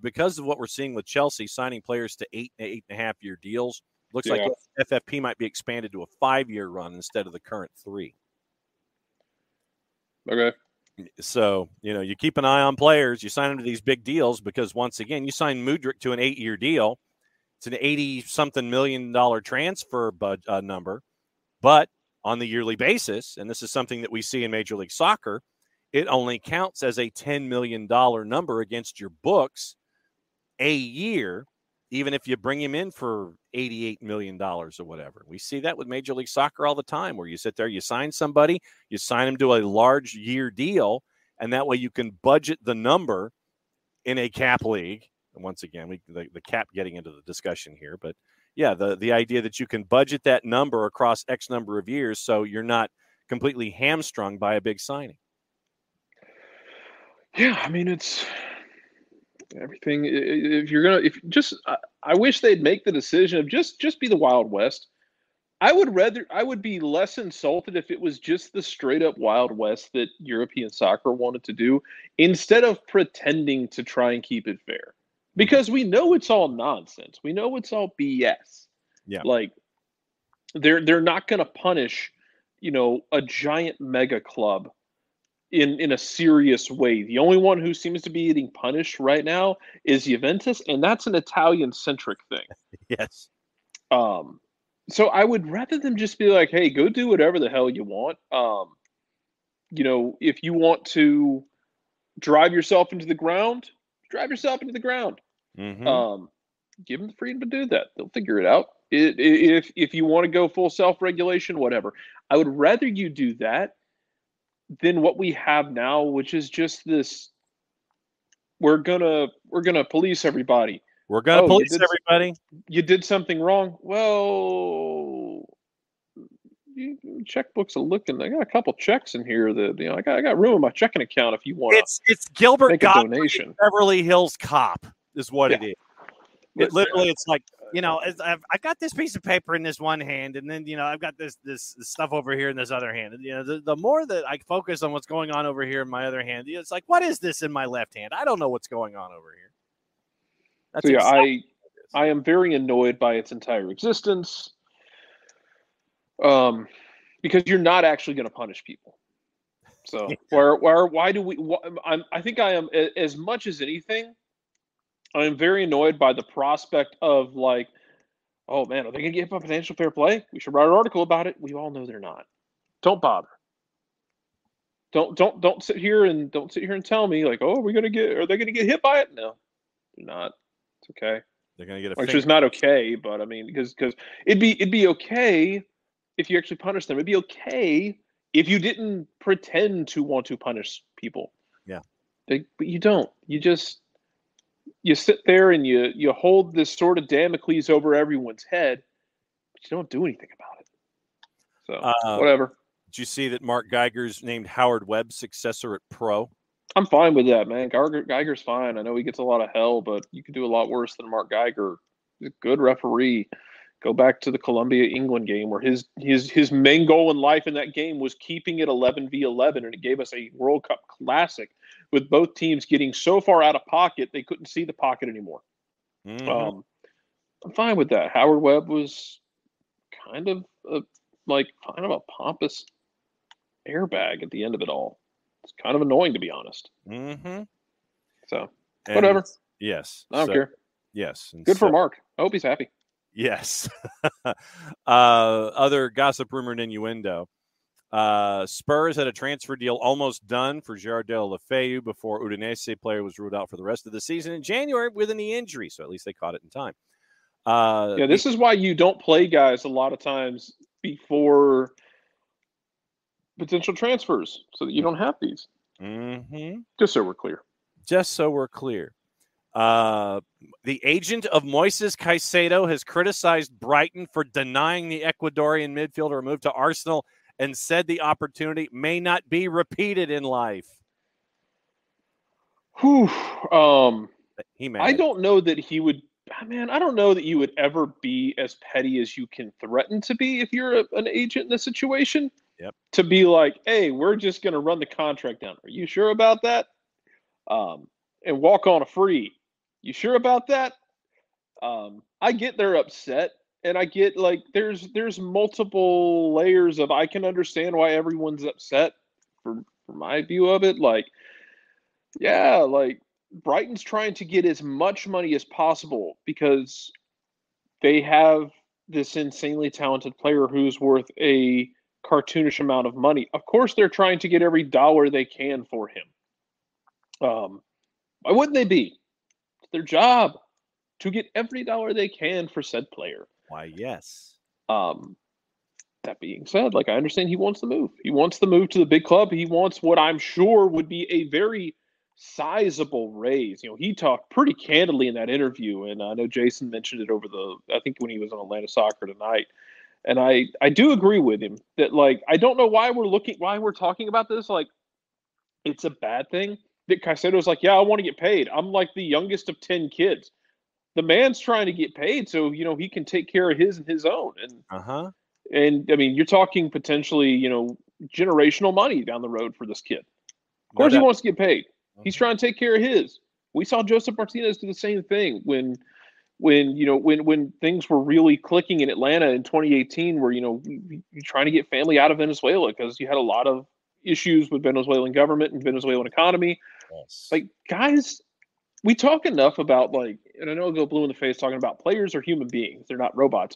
because of what we're seeing with Chelsea signing players to 8.5-year deals, looks like FFP might be expanded to a 5-year run instead of the current 3. Okay. So, you keep an eye on players. You sign them to these big deals because, once again, you sign Mudryk to an 8-year deal. It's an $80-something million transfer number. But on the yearly basis, and this is something that we see in Major League Soccer, it only counts as a $10 million number against your books a year, even if you bring him in for $88 million or whatever. We see that with Major League Soccer all the time, where you sit there, you sign somebody, you sign them to a large year deal, and that way you can budget the number in a cap league. And once again, the cap getting into the discussion here, but yeah, the idea that you can budget that number across X number of years so you're not completely hamstrung by a big signing. Yeah, I mean, it's everything. I wish they'd make the decision of just be the Wild West. I would be less insulted if it was just the straight up Wild West that European soccer wanted to do, instead of pretending to try and keep it fair. Because we know it's all nonsense. We know it's all BS. Yeah. Like they're not going to punish, a giant mega club in a serious way. The only one who seems to be getting punished right now is Juventus, and that's an Italian-centric thing. Yes. So I would rather them just be like, hey, go do whatever the hell you want. If you want to drive yourself into the ground, drive yourself into the ground. Mm-hmm. Give them the freedom to do that. They'll figure it out. If you want to go full self-regulation, whatever. I would rather you do that than what we have now, which is just this. We're gonna police everybody. We're gonna police everybody. You did something wrong. Well, checkbooks are looking. I got a couple checks in here that I got room in my checking account if you want. It's Gilbert make a donation. Beverly Hills Cop is what it is. It's like I've got this piece of paper in this one hand, and then I've got this stuff over here in this other hand. And, the more that I focus on what's going on over here in my other hand, it's like, what is this in my left hand? I don't know what's going on over here. That's I am very annoyed by its entire existence. Because you're not actually going to punish people. So why do we? I think I am, as much as anything, I am very annoyed by the prospect of like, oh man, are they going to give up financial fair play? We should write an article about it. We all know they're not. Don't bother. Don't sit here and tell me like, oh, are they gonna get hit by it? No, they're not. It's okay. They're going to get a Which finger. is not okay, but I mean, because it'd be okay if you actually punish them. It'd be okay if you didn't pretend to want to punish people. Yeah. But you don't. You sit there and you hold this sort of Damocles over everyone's head, but you don't do anything about it. So whatever. Did you see that Mark Geiger's named Howard Webb's successor at Pro? I'm fine with that, man. Geiger's fine. I know he gets a lot of hell, but you can do a lot worse than Mark Geiger. He's a good referee. Go back to the Columbia-England game where his main goal in life in that game was keeping it 11v11, and it gave us a World Cup classic with both teams getting so far out of pocket they couldn't see the pocket anymore. Mm-hmm. I'm fine with that. Howard Webb was kind of a pompous airbag at the end of it all. It's kind of annoying, to be honest. Mm-hmm. So, whatever. Yes. I don't care. Yes. And good for Mark. I hope he's happy. Yes. Other gossip, rumor, and innuendo. Spurs had a transfer deal almost done for Gerard Deulofeu before Udinese player was ruled out for the rest of the season in January with a knee injury. So at least they caught it in time. This is why you don't play guys a lot of times before potential transfers, so that you don't have these. Mm-hmm. Just so we're clear. The agent of Moises Caicedo has criticized Brighton for denying the Ecuadorian midfielder a move to Arsenal and said the opportunity may not be repeated in life. Whew. I don't know that he would. Man, I don't know that you would ever be as petty as you can threaten to be if you're an agent in this situation. Yep. To be like, hey, we're just going to run the contract down. Are you sure about that? And walk on a free. You sure about that? I get they're upset, and I get like there's multiple layers of I can understand why everyone's upset for my view of it. Like, yeah, like Brighton's trying to get as much money as possible because they have this insanely talented player who's worth a cartoonish amount of money. Of course, they're trying to get every dollar they can for him. Why wouldn't they be? It's their job to get every dollar they can for said player. Why, yes. That being said, like I understand he wants the move. He wants the move to the big club. He wants what I'm sure would be a very sizable raise. You know, he talked pretty candidly in that interview, and I know Jason mentioned it I think when he was on Atlanta Soccer Tonight. And I do agree with him that, like, I don't know why we're talking about this. Like, it's a bad thing that Caicedo's like, yeah, I want to get paid. I'm like the youngest of 10 kids. The man's trying to get paid so, you know, he can take care of his and his own. And I mean, you're talking potentially, you know, generational money down the road for this kid. Of course, he wants to get paid. He's trying to take care of his. We saw Joseph Martinez do the same thing when things were really clicking in Atlanta in 2018, where, you know, you're trying to get family out of Venezuela because you had a lot of issues with Venezuelan government and Venezuelan economy. Yes. Like, guys, we talk enough about, like, and I know I'll go blue in the face talking about players are human beings. They're not robots.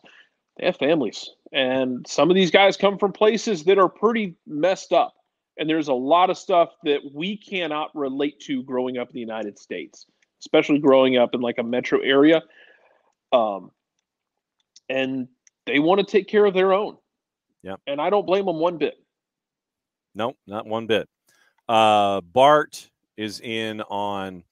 They have families. And some of these guys come from places that are pretty messed up. And there's a lot of stuff that we cannot relate to growing up in the United States, especially growing up in like a metro area. And they want to take care of their own. Yeah. And I don't blame them one bit. No, not one bit. Bart is in on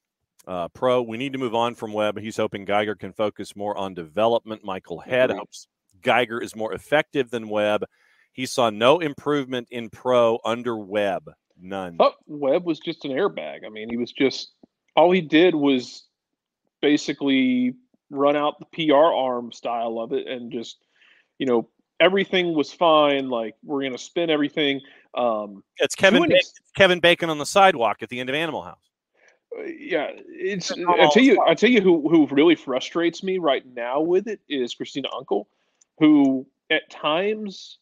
Pro. We need to move on from Webb. He's hoping Geiger can focus more on development. Michael Head hopes Geiger is more effective than Webb. He saw no improvement in Pro under Webb. None. Oh, Webb was just an airbag. I mean, all he did was basically run out the PR arm style of it and just, you know, everything was fine. Like, we're going to spin everything. It's Kevin Bacon on the sidewalk at the end of Animal House. Yeah, I tell you who really frustrates me right now with it is Christina Uncle, who at times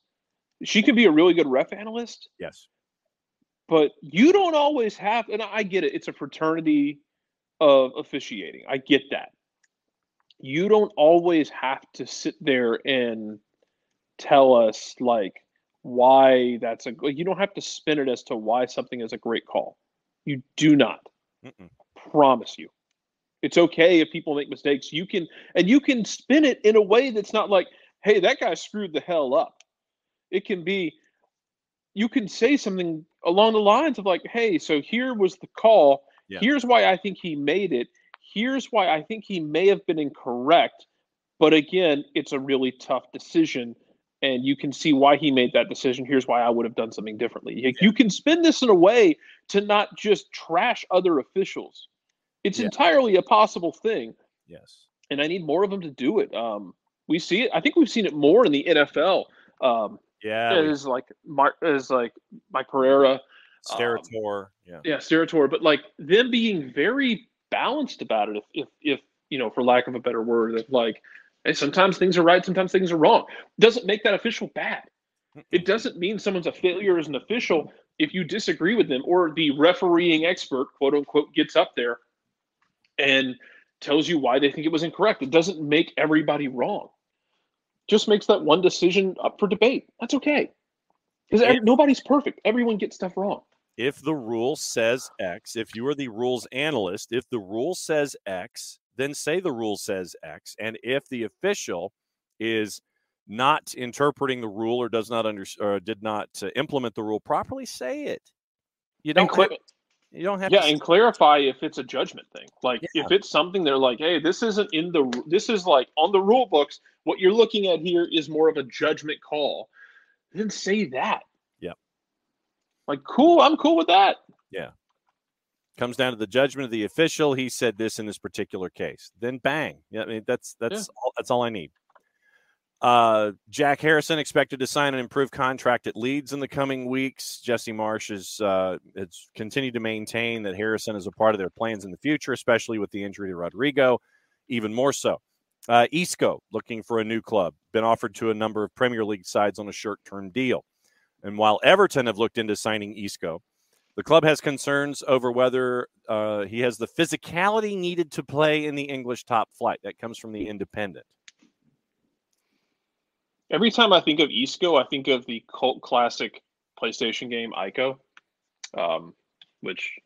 she can be a really good ref analyst. Yes. But you don't always have, and I get it, it's a fraternity of officiating. I get that. You don't always have to sit there and tell us, like, why that's you don't have to spin it as to why something is a great call. You do not. Mm-mm. Promise you. It's okay if people make mistakes. You can spin it in a way that's not like, hey, that guy screwed the hell up. It can be, you can say something along the lines of like, hey, so here was the call. Yeah. Here's why I think he made it. Here's why I think he may have been incorrect. But again, it's a really tough decision. And you can see why he made that decision. Here's why I would have done something differently. You can spin this in a way to not just trash other officials. It's entirely a possible thing. Yes. And I need more of them to do it. We see it. I think we've seen it more in the NFL. As like Mike Pereira, Steratore, Steratore, but like them being very balanced about it. If for lack of a better word, of like, hey, sometimes things are right, sometimes things are wrong. Doesn't make that official bad. It doesn't mean someone's a failure as an official if you disagree with them, or the refereeing expert, quote unquote, gets up there and tells you why they think it was incorrect. It doesn't make everybody wrong. Just makes that one decision up for debate. That's okay. Because nobody's perfect. Everyone gets stuff wrong. If the rule says X, if you are the rules analyst, if the rule says X, then say the rule says X. And if the official is not interpreting the rule or does not did not implement the rule properly, say it. You don't have to. And clarify if it's a judgment thing. Like if it's something they're like, hey, this isn't this is like on the rule books. What you're looking at here is more of a judgment call. Then say that. Yeah. Like, cool. I'm cool with that. Yeah. Comes down to the judgment of the official. He said this in this particular case. Then bang. Yeah. I mean, that's all I need. Jack Harrison expected to sign an improved contract at Leeds in the coming weeks. Jesse Marsh has continued to maintain that Harrison is a part of their plans in the future, especially with the injury to Rodrigo, even more so. Isco looking for a new club, been offered to a number of Premier League sides on a short-term deal. And while Everton have looked into signing Isco, the club has concerns over whether he has the physicality needed to play in the English top flight. That comes from the Independent. Every time I think of Isco, I think of the cult classic PlayStation game Ico, which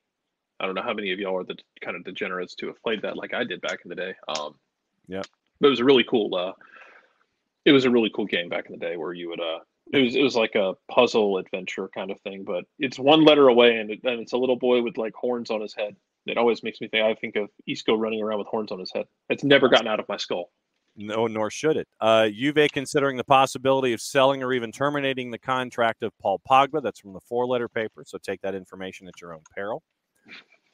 I don't know how many of y'all are the kind of degenerates to have played that like I did back in the day. But it was a really cool. It was a really cool game back in the day where you would. It was like a puzzle adventure kind of thing, but it's one letter away, and it's a little boy with like horns on his head. It always makes me think. I think of Isco running around with horns on his head. It's never gotten out of my skull. No, nor should it. Juve considering the possibility of selling or even terminating the contract of Paul Pogba. That's from the 4-letter paper, so take that information at your own peril.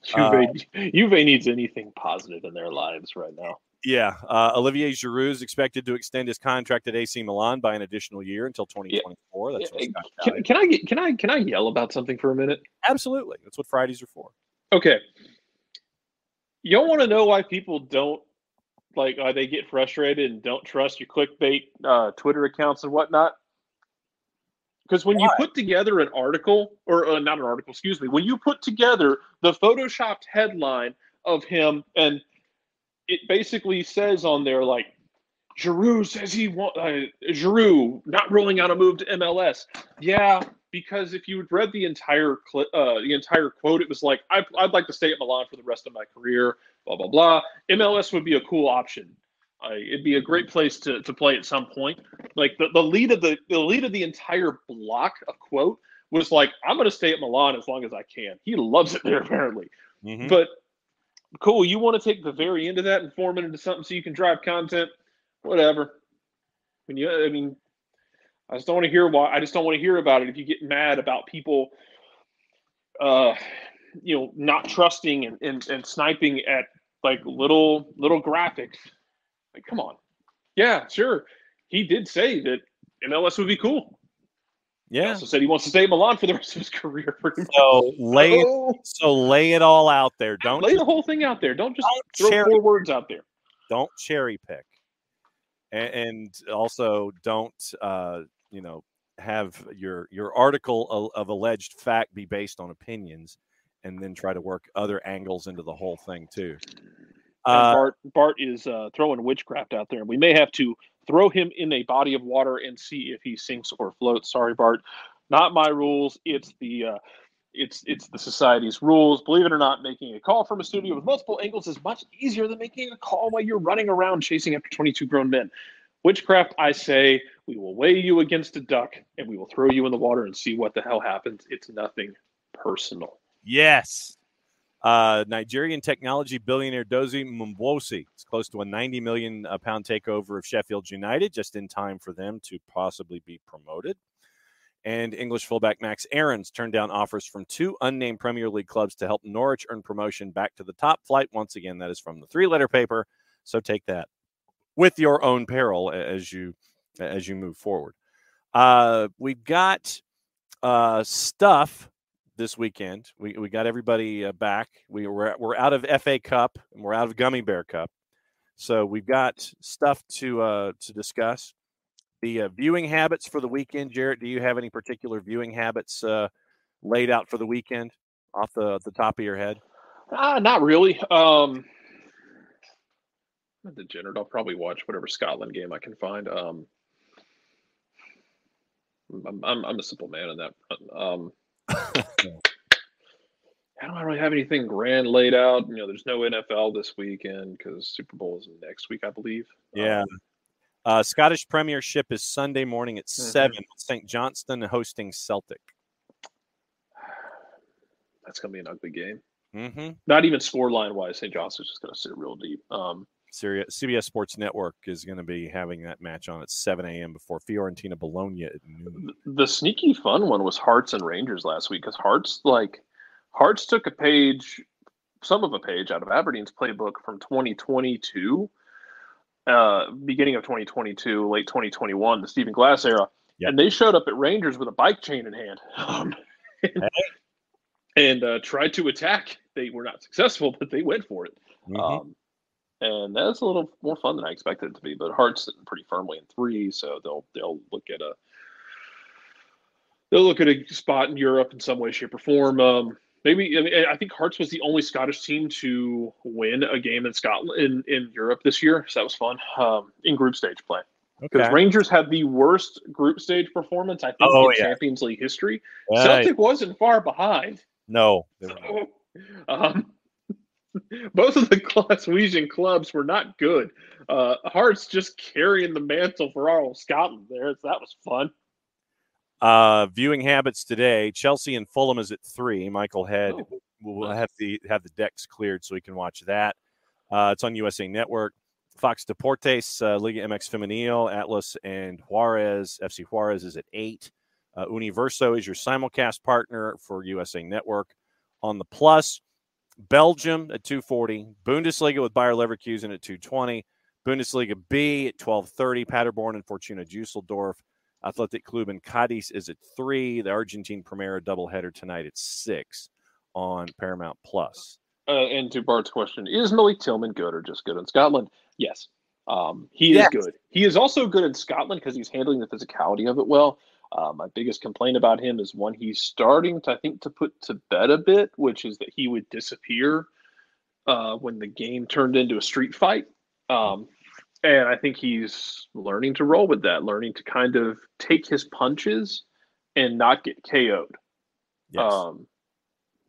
Juve needs anything positive in their lives right now. Yeah. Olivier Giroud is expected to extend his contract at AC Milan by an additional year until 2024. That's what Can I yell about something for a minute? Absolutely. That's what Fridays are for. Okay. You don't want to know why people don't they get frustrated and don't trust your clickbait Twitter accounts and whatnot? Because when you put together an article, or not an article, excuse me, when you put together the photoshopped headline of him, and it basically says on there, like, Giroud says Giroud not rolling out a move to MLS. Yeah, because if you had read the entire quote, it was like, I'd like to stay at Milan for the rest of my career, blah, blah, blah. MLS would be a cool option. It'd be a great place to play at some point. Like the lead of the entire block of quote was like, I'm going to stay at Milan as long as I can. He loves it there, apparently. Mm-hmm. But cool, you want to take the very end of that and form it into something so you can drive content, whatever. I just don't want to hear why. I just don't want to hear about it. If you get mad about people, not trusting and sniping at like little graphics. Like, come on. Yeah, sure. He did say that MLS would be cool. Yeah. He also said he wants to stay at Milan for the rest of his career. So lay it all out there. Don't lay the whole thing out there. Don't just throw 4 words out there. Don't cherry pick. And also don't have your article of alleged fact be based on opinions, and then try to work other angles into the whole thing too. Bart is throwing witchcraft out there, and we may have to throw him in a body of water and see if he sinks or floats. Sorry, Bart, not my rules. It's the society's rules. Believe it or not, making a call from a studio with multiple angles is much easier than making a call while you're running around chasing after 22 grown men. Witchcraft, I say, we will weigh you against a duck and we will throw you in the water and see what the hell happens. It's nothing personal. Yes. Nigerian technology billionaire Dozie Mbosi is close to a 90 million pound takeover of Sheffield United, just in time for them to possibly be promoted. And English fullback Max Aarons turned down offers from 2 unnamed Premier League clubs to help Norwich earn promotion back to the top flight. Once again, that is from the 3-letter paper. So take that with your own peril as you move forward. We've got stuff this weekend. We got everybody back. We're out of FA Cup and we're out of Gummy Bear Cup. So we've got stuff to discuss. The viewing habits for the weekend. Jarrett, do you have any particular viewing habits laid out for the weekend off the top of your head? Not really. I'm a degenerate. I'll probably watch whatever Scotland game I can find. I'm a simple man in that front. I don't really have anything grand laid out. There's no NFL this weekend because Super Bowl is next week, I believe. Yeah. Scottish Premiership is Sunday morning at 7. St. Johnstone hosting Celtic. That's going to be an ugly game. Mm-hmm. Not even scoreline-wise. St. Johnstone's just going to sit real deep. CBS Sports Network is going to be having that match on at 7 a.m. before Fiorentina Bologna at noon. The sneaky fun one was Hearts and Rangers last week because Hearts took some of a page out of Aberdeen's playbook from 2022, beginning of 2022, late 2021, the Stephen Glass era, and they showed up at Rangers with a bike chain in hand and tried to attack. They were not successful, but they went for it. Mm-hmm. And that's a little more fun than I expected it to be. But Hearts sitting pretty firmly in 3, so they'll look at a spot in Europe in some way, shape, or form. I think Hearts was the only Scottish team to win a game in Scotland in Europe this year, so that was fun in group stage play. Because Rangers had the worst group stage performance, I think, in Champions League history. Celtic wasn't far behind. No. Both of the Glaswegian clubs were not good. Hearts just carrying the mantle for all of Scotland there. So that was fun. Viewing habits today. Chelsea and Fulham is at 3. Michael Head will have the decks cleared so he can watch that. It's on USA Network. Fox Deportes, Liga MX Femenil, Atlas and Juarez. FC Juarez is at 8. Universo is your simulcast partner for USA Network. On the Plus, Belgium at 2:40. Bundesliga with Bayer Leverkusen at 2:20. Bundesliga B at 12:30. Paderborn and Fortuna Düsseldorf. Athletic Club and Cadiz is at 3. The Argentine Primera doubleheader tonight at 6 on Paramount Plus. And to Bart's question, is Malik Tillman good or just good in Scotland? Yes. He is good. He is also good in Scotland because he's handling the physicality of it well. My biggest complaint about him is one he's starting to put to bed a bit, which is that he would disappear when the game turned into a street fight. And I think he's learning to roll with that, learning to kind of take his punches and not get KO'd. Yes.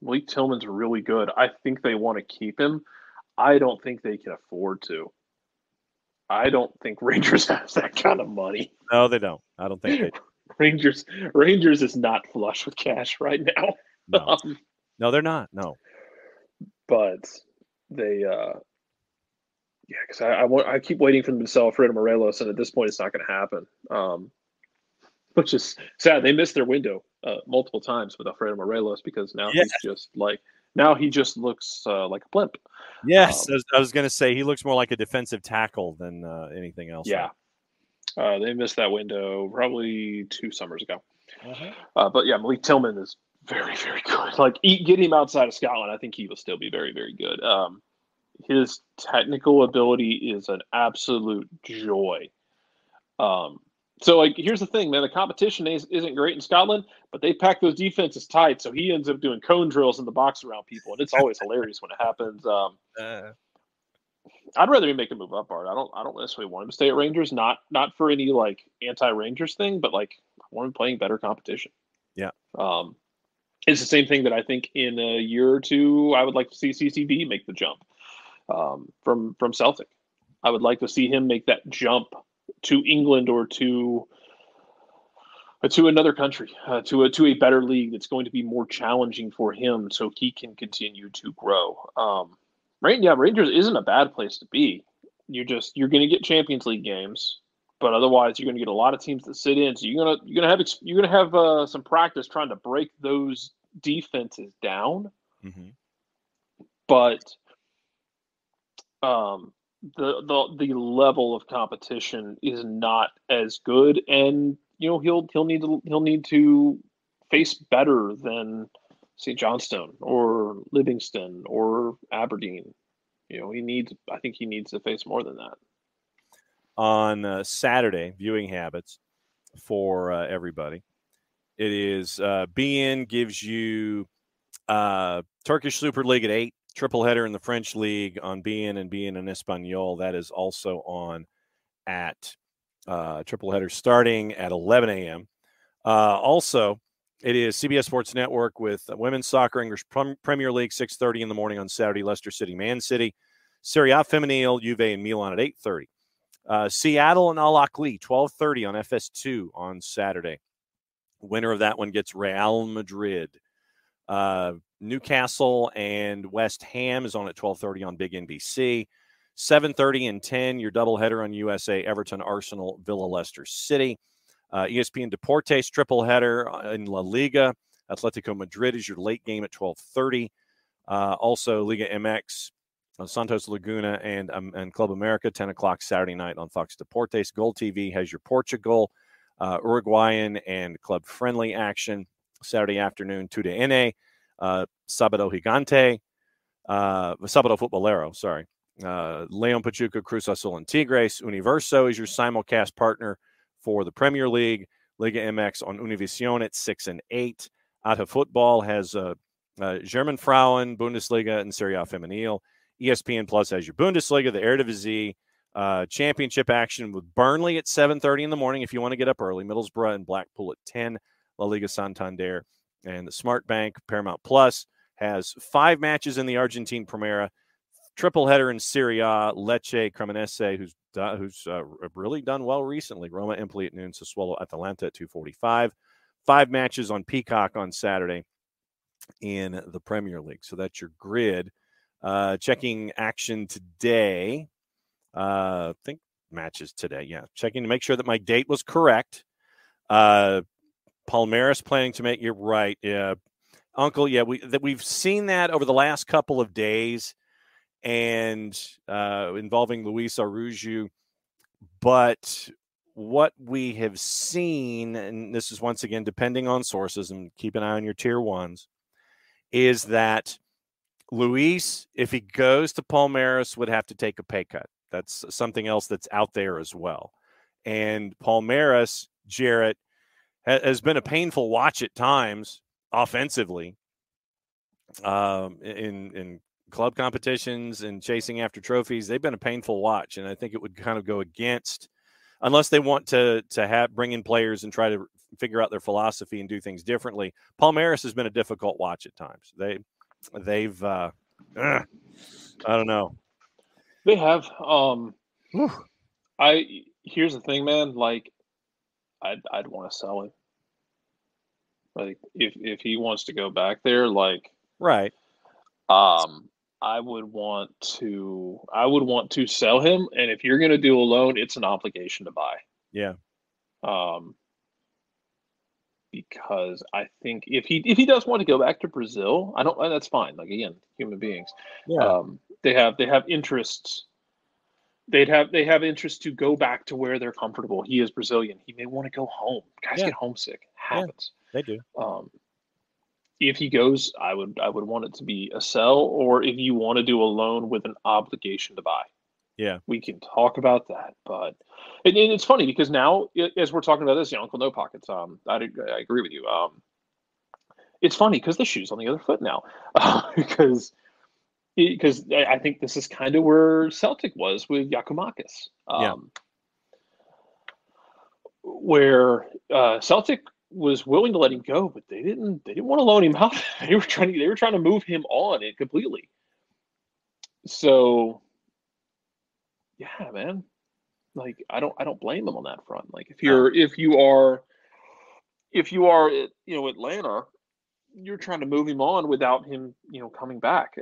Malik Tillman's really good. I think they want to keep him. I don't think they can afford to. I don't think Rangers has that kind of money. No, they don't. I don't think they do. Rangers is not flush with cash right now. No, no, they're not. No, but they, because I keep waiting for them to sell Alfredo Morelos, and at this point, it's not going to happen. Which is sad. They missed their window multiple times with Alfredo Morelos because now he just looks like a blimp. Yes, I was going to say he looks more like a defensive tackle than anything else. Yeah. They missed that window probably 2 summers ago. But yeah, Malik Tillman is very, very good. Like, get him outside of Scotland, I think he will still be very, very good. His technical ability is an absolute joy. So, like, here's the thing, man. The competition isn't great in Scotland, but they pack those defenses tight, so he ends up doing cone drills in the box around people, and it's always hilarious when it happens. I'd rather he make a move up, Art. I don't necessarily want him to stay at Rangers. Not for any like anti-Rangers thing, but like I want him playing better competition. Yeah. It's the same thing that I think in a year or two I would like to see CCB make the jump from Celtic. I would like to see him make that jump to England or to another country, to a better league that's going to be more challenging for him, so he can continue to grow. Rangers isn't a bad place to be. You're going to get Champions League games, but otherwise you're going to get a lot of teams that sit in. So you're going to have some practice trying to break those defenses down. Mm-hmm. But the level of competition is not as good, and he'll need to face better than St. Johnstone or Livingston or Aberdeen. I think he needs to face more than that. On Saturday, viewing habits for everybody. It is BN gives you Turkish Super League at 8, triple header in the French League on BN and BN and Espanol. That is also on at triple header starting at 11 a.m. Also, it is CBS Sports Network with Women's Soccer English Premier League, 6:30 in the morning on Saturday, Leicester City, Man City. Serie A Femenil, Juve and Milan at 8:30. Seattle and Al Ahly, 12:30 on FS2 on Saturday. Winner of that one gets Real Madrid. Newcastle and West Ham is on at 12:30 on Big NBC. 7:30 and 10, your doubleheader on USA, Everton, Arsenal, Villa, Leicester City. ESPN Deportes triple header in La Liga. Atletico Madrid is your late game at 12:30. Also, Liga MX, Santos Laguna and Club America, 10 o'clock Saturday night on Fox Deportes. Goal TV has your Portugal, Uruguayan, and club friendly action Saturday afternoon, 2 to N.A. Sábado Gigante, Sábado Futbolero, sorry. Leon Pachuca, Cruz Azul, and Tigres. Universo is your simulcast partner for the Premier League. Liga MX on Univision at 6 and 8. Ata Football has German Frauen, Bundesliga, and Serie A Femenil. ESPN Plus has your Bundesliga, the Eredivisie, championship action with Burnley at 7:30 in the morning if you want to get up early. Middlesbrough and Blackpool at 10. La Liga Santander and the Smart Bank. Paramount Plus has 5 matches in the Argentine Primera. Triple header in Serie A, Lecce, Cremonese, who's really done well recently. Roma, Empoli at noon, Sassuolo, Atalanta at 2:45. 5 matches on Peacock on Saturday in the Premier League. So that's your grid. Checking action today. I think matches today. Yeah, checking to make sure that my date was correct. Palmeiras planning to make. You're right. Yeah, Uncle. Yeah, we've seen that over the last couple of days, and involving Luis Araujo. But what we have seen, and this is once again depending on sources, and keep an eye on your tier ones, is that Luis, if he goes to Palmeiras, would have to take a pay cut. That's something else that's out there as well. And Palmeiras, Jarrett, has been a painful watch at times offensively in club competitions and chasing after trophies. They've been a painful watch, and I think it would kind of go against, unless they want to bring in players and try to figure out their philosophy and do things differently. Palmeiras has been a difficult watch at times. They've I don't know. They have. Here's the thing, man. Like, I'd want to sell him. Like, if he wants to go back there, like, right. I would want to sell him, and if you're going to do a loan, it's an obligation to buy. Yeah. Because I think if he does want to go back to Brazil, that's fine. Like, again, human beings. Yeah. They have interests. They have interest to go back to where they're comfortable. He is Brazilian. He may want to go home. Guys get homesick. Happens. Yeah, they do. If he goes, I would want it to be a sell, or if you want to do a loan with an obligation to buy. Yeah, we can talk about that. But and it's funny because now, as we're talking about this, Uncle No Pockets, I agree with you. It's funny because the shoe's on the other foot now, because because I think this is kind of where Celtic was with Giakoumakis. Where Celtic was willing to let him go, but they didn't want to loan him out. They were trying to move him on it completely. So yeah, man. Like I don't blame them on that front. Like if you are Atlanta, you're trying to move him on without him, coming back.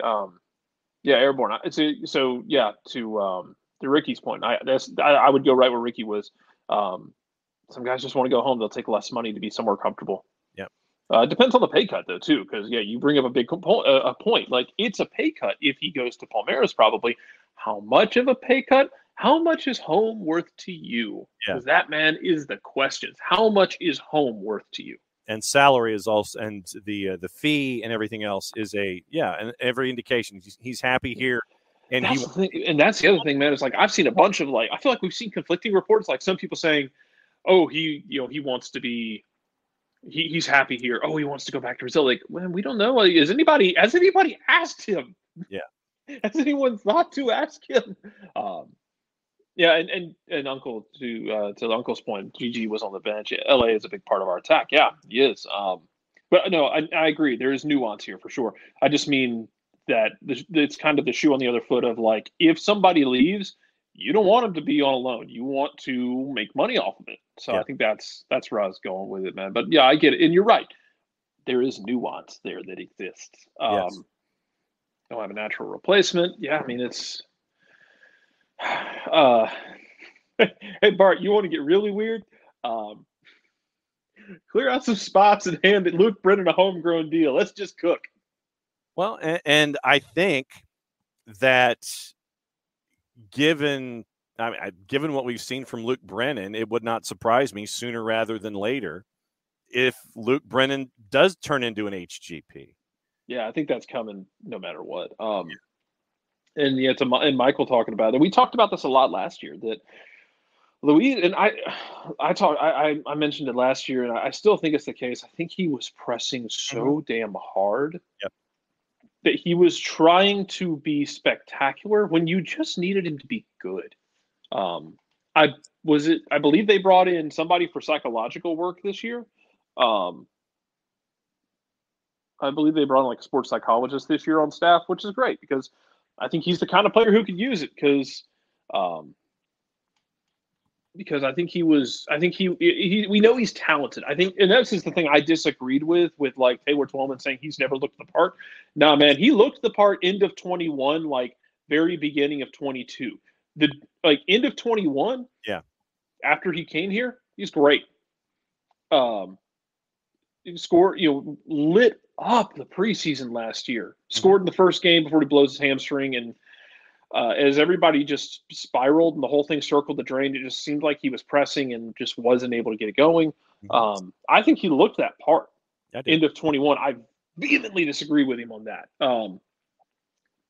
Yeah, airborne. To Ricky's point, I would go right where Ricky was. Some guys just want to go home. They'll take less money to be somewhere comfortable. Yeah. It depends on the pay cut though too, because you bring up a big point. Like it's a pay cut if he goes to Palmeiras, probably. How much of a pay cut? How much is home worth to you? Because that, man, is the question. How much is home worth to you? And salary is also, and the fee and everything else is and every indication he's happy here. And that's the other thing, man. Is like I've seen a bunch of I feel like we've seen conflicting reports. Like some people saying, "Oh, he wants to be, he's happy here. Oh, he wants to go back to Brazil." Like, well, we don't know. Has anybody asked him? Yeah. Has anyone thought to ask him? Yeah, and Uncle to the Uncle's point, GG was on the bench. LA is a big part of our attack. Yeah, he is. But no, I agree. There is nuance here for sure. I just mean that it's kind of the shoe on the other foot of like, if somebody leaves, you don't want them to be on a loan. You want to make money off of it. So I think that's where I was going with it, man. But yeah, I get it, and you're right. There is nuance there that exists. Yes. Don't have a natural replacement. Yeah, I mean it's. Hey Bart, you want to get really weird? Clear out some spots and hand Luke Brennan a homegrown deal. Let's just cook. Well, and I think that given what we've seen from Luke Brennan, it would not surprise me sooner rather than later if Luke Brennan does turn into an HGP. Yeah, I think that's coming no matter what. And and Michael talking about it. We talked about this a lot last year. That Luis and I mentioned it last year, and I still think it's the case. I think he was pressing so damn hard that he was trying to be spectacular when you just needed him to be good. I believe they brought in somebody for psychological work this year. I believe they brought in like a sports psychologist this year on staff, which is great because I think he's the kind of player who could use it because I think we know he's talented. I think, and this is the thing I disagreed with like Taylor Twellman saying he's never looked the part. Nah, man, he looked the part end of 21, like very beginning of 22. The end of 21. Yeah. After he came here, he's great. He scored, lit up the preseason last year. Scored in the first game before he blows his hamstring, and as everybody just spiraled and the whole thing circled the drain, it just seemed like he was pressing and just wasn't able to get it going. I think he looked that part. End of 21. I vehemently disagree with him on that.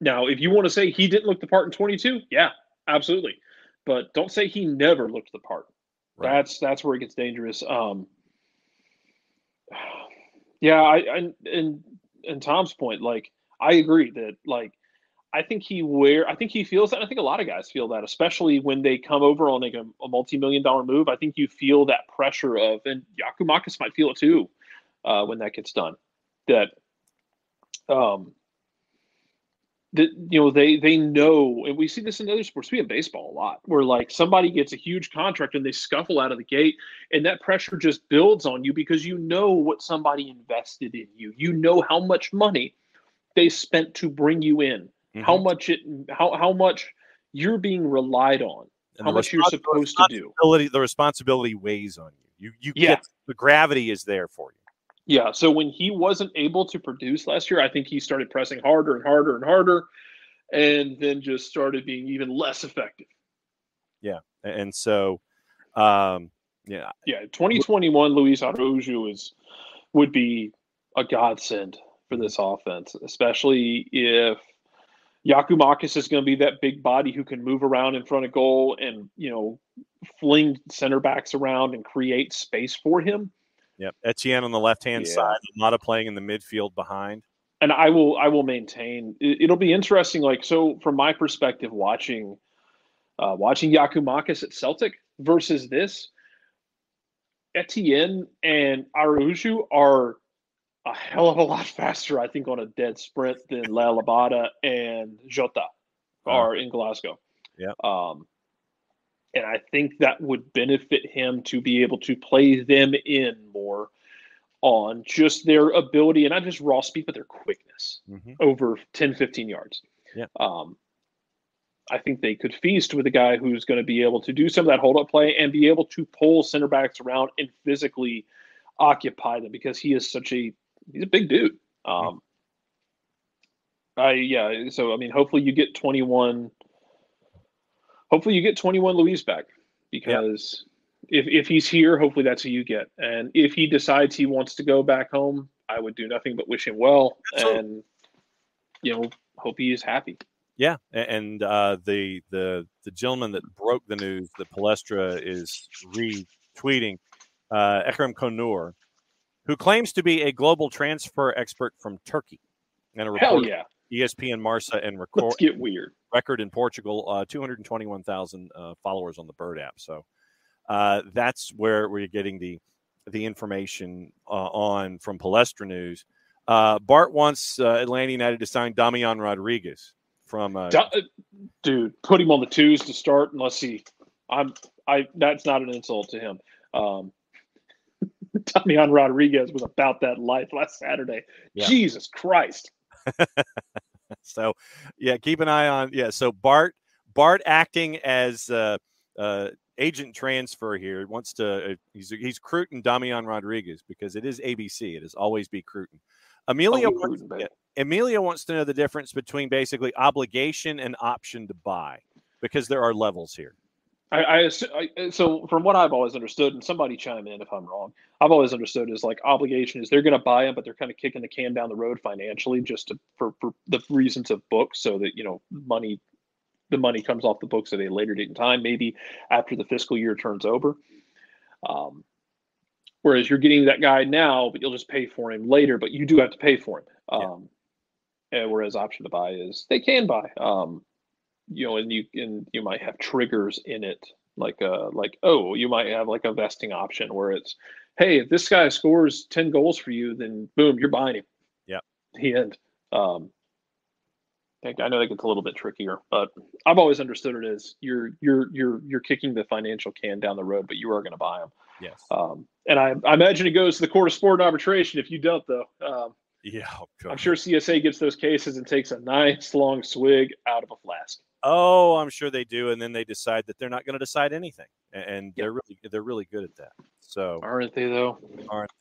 Now, if you want to say he didn't look the part in 22, yeah, absolutely. But don't say he never looked the part. Right. That's where it gets dangerous. Yeah, and Tom's point, like I agree that like I think he feels that. I think a lot of guys feel that, especially when they come over on like a multi-million-dollar move. I think you feel that pressure of, and Giakoumakis might feel it too when that gets done. That they know, and we see this in other sports. We have baseball a lot, where like somebody gets a huge contract and they scuffle out of the gate, and that pressure just builds on you because you know what somebody invested in you. You know how much money they spent to bring you in, how much you're being relied on, and how much you're supposed to do. The responsibility weighs on you. You get the gravity is there for you. Yeah, so when he wasn't able to produce last year, I think he started pressing harder and harder and harder, and then just started being even less effective. Yeah, and so, 2021 Luis Araujo would be a godsend for this offense, especially if Giakoumakis is going to be that big body who can move around in front of goal and, fling center backs around and create space for him. Yep. Etienne on the left-hand side, Mata playing in the midfield behind. And I will maintain. It'll be interesting. Like, so from my perspective, watching Yakumakis at Celtic versus this, Etienne and Araujo are a hell of a lot faster, I think, on a dead sprint than La Labada and Jota are in Glasgow. Yeah. And I think that would benefit him to be able to play them in more on just their ability, and not just raw speed, but their quickness over 10, 15 yards. Yeah. I think they could feast with a guy who's going to be able to do some of that hold-up play and be able to pull center backs around and physically occupy them, because he's a big dude. So I mean, hopefully you get 21 Luis back, because if he's here, hopefully that's who you get. And if he decides he wants to go back home, I would do nothing but wish him well. Absolutely. And hope he is happy. Yeah, and the gentleman that broke the news that Palestra is retweeting, Ekrem Konur, who claims to be a global transfer expert from Turkey, and a report ESPN Marca and Let's get weird. Record in Portugal, 221,000 followers on the Bird app. So that's where we're getting the information on from Palestra News. Bart wants Atlanta United to sign Damian Rodriguez from. Dude, put him on the twos to start, and let's see. That's not an insult to him. Damian Rodriguez was about that life last Saturday. Yeah. Jesus Christ. So, keep an eye on. So Bart acting as agent transfer here wants to. He's recruiting Damian Rodriguez because it is ABC. It is always be recruiting. Emilio wants to know the difference between basically obligation and option to buy, because there are levels here. So from what I've always understood, and somebody chime in if I'm wrong, I've always understood is like obligation is they're going to buy them, but they're kind of kicking the can down the road financially just for the reasons of books, so that the money comes off the books at a later date in time, maybe after the fiscal year turns over. Whereas you're getting that guy now, but you'll just pay for him later, but you do have to pay for him. And whereas option to buy is they can buy. And you might have triggers in it, you might have like a vesting option where it's, hey, if this guy scores 10 goals for you, then boom, you're buying him. Yeah. The end. I know that gets a little bit trickier, but I've always understood it as you're kicking the financial can down the road, but you are going to buy them. Yes. And I imagine it goes to the Court of Sport and Arbitration if you don't, though. I'm sure CSA gets those cases and takes a nice long swig out of a flask. Oh, I'm sure they do, and then they decide that they're not going to decide anything, and they're really good at that. So aren't they though?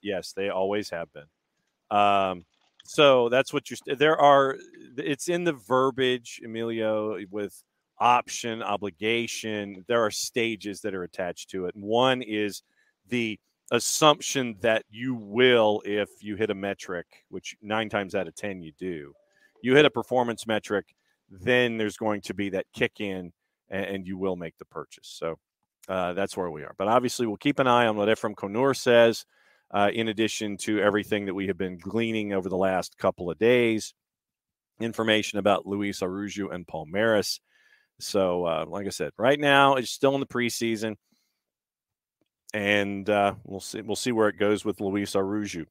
Yes, they always have been. So that's what it's in the verbiage, Emilio, with option, obligation. There are stages that are attached to it. And one is the assumption that you will, if you hit a metric, which 9 times out of 10 you do, you hit a performance metric, then there's going to be that kick in and you will make the purchase. So that's where we are. But obviously we'll keep an eye on what Ekrem Konur says, in addition to everything that we have been gleaning over the last couple of days, information about Luis Araujo and Palmeiras. So like I said, right now it's still in the preseason, and we'll see where it goes with Luis Araujo.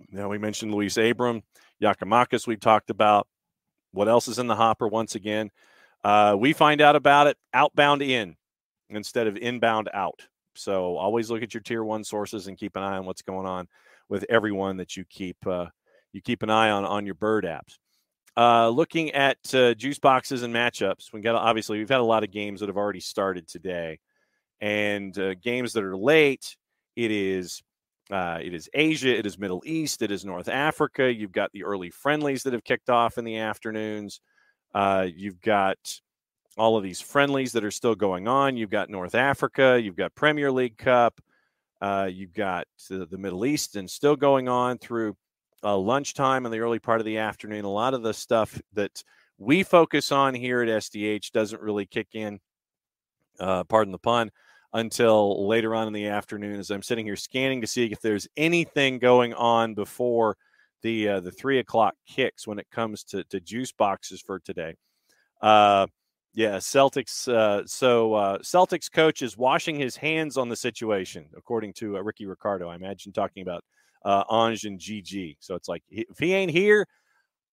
Now, we mentioned Luis Abram, Yakumakis we've talked about. What else is in the hopper once again? We find out about it outbound in instead of inbound out. So always look at your tier 1 sources and keep an eye on what's going on with everyone that you keep an eye on your Bird apps. Looking at juice boxes and matchups, we've had a lot of games that have already started today, and games that are late. It is Asia, it is Middle East, it is North Africa. You've got the early friendlies that have kicked off in the afternoons. You've got all of these friendlies that are still going on. You've got North Africa. You've got Premier League Cup. You've got the Middle East and still going on through lunchtime in the early part of the afternoon. A lot of the stuff that we focus on here at SDH doesn't really kick in, pardon the pun, until later on in the afternoon as I'm sitting here scanning to see if there's anything going on before the 3 o'clock kicks when it comes to juice boxes for today. Celtics. Celtics coach is washing his hands on the situation, according to Ricky Ricardo. I imagine talking about Ange and GG. So it's like, if he ain't here,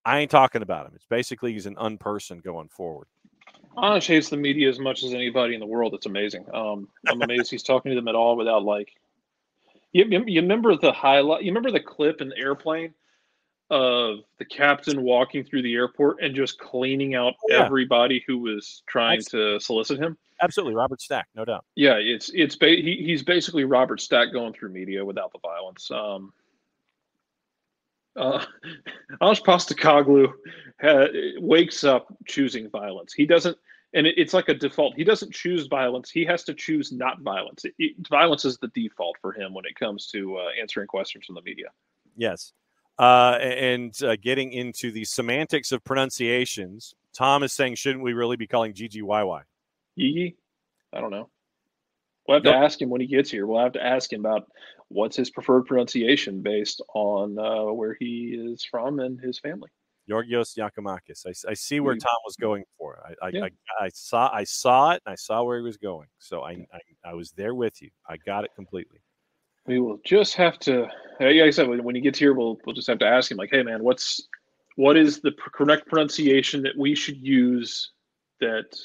I ain't talking about him. It's basically he's an unperson going forward. Ange hates the media as much as anybody in the world. It's amazing. I'm amazed he's talking to them at all without like. You remember the highlight? You remember the clip in the airplane of the captain walking through the airport and just cleaning out everybody who was trying to solicit him? Absolutely, Robert Stack, no doubt. Yeah, he's basically Robert Stack going through media without the violence. Ange Postecoglou wakes up choosing violence. He doesn't, and it's like a default. He doesn't choose violence. He has to choose not violence. Violence is the default for him when it comes to answering questions from the media. Yes. And getting into the semantics of pronunciations, Tom is saying, shouldn't we really be calling Gigi YY? Yee? I don't know. We'll have to ask him when he gets here. We'll have to ask him about what's his preferred pronunciation based on where he is from and his family. Yorgos Yakimakis. I see where Tom was going for. I saw it, and I saw where he was going. So I was there with you. I got it completely. We will just have to, like I said, when he gets here, we'll just have to ask him, like, hey, man, what is the correct pronunciation that we should use that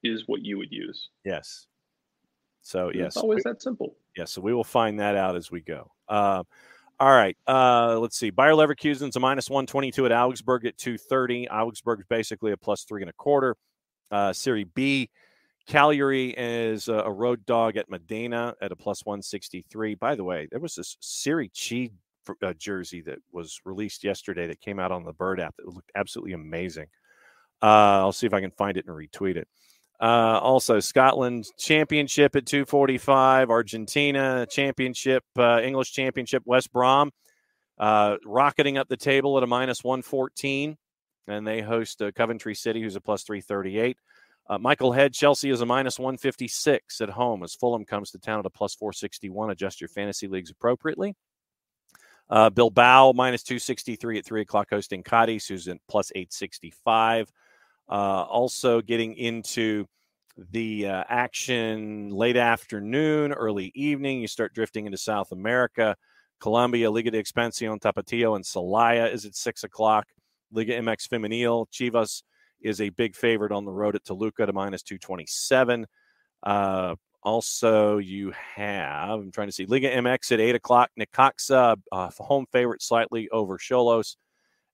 is what you would use? Yes. So, yes. It's always that simple. Yes, so we will find that out as we go. All right. Let's see. Bayer Leverkusen's a -122 at Augsburg at 2:30. Augsburg's basically a +3.25. Serie B. Cagliari is a road dog at Modena at a +163. By the way, there was this Serie C jersey that was released yesterday that came out on the Bird app that looked absolutely amazing. I'll see if I can find it and retweet it. Also, Scotland Championship at 2:45. Argentina Championship, English Championship, West Brom rocketing up the table at a -114. And they host Coventry City, who's a +338. Michael Head, Chelsea is a -156 at home as Fulham comes to town at a +461. Adjust your fantasy leagues appropriately. Bilbao -263 at 3 o'clock hosting Cadiz, who's in +865. Also getting into the action late afternoon, early evening. You start drifting into South America. Colombia, Liga de Expansión, Tapatío, and Celaya is at 6 o'clock. Liga MX Femenil, Chivas is a big favorite on the road at Toluca to -227. Also, you have, I'm trying to see, Liga MX at 8 o'clock. Necaxa, home favorite slightly over Xolos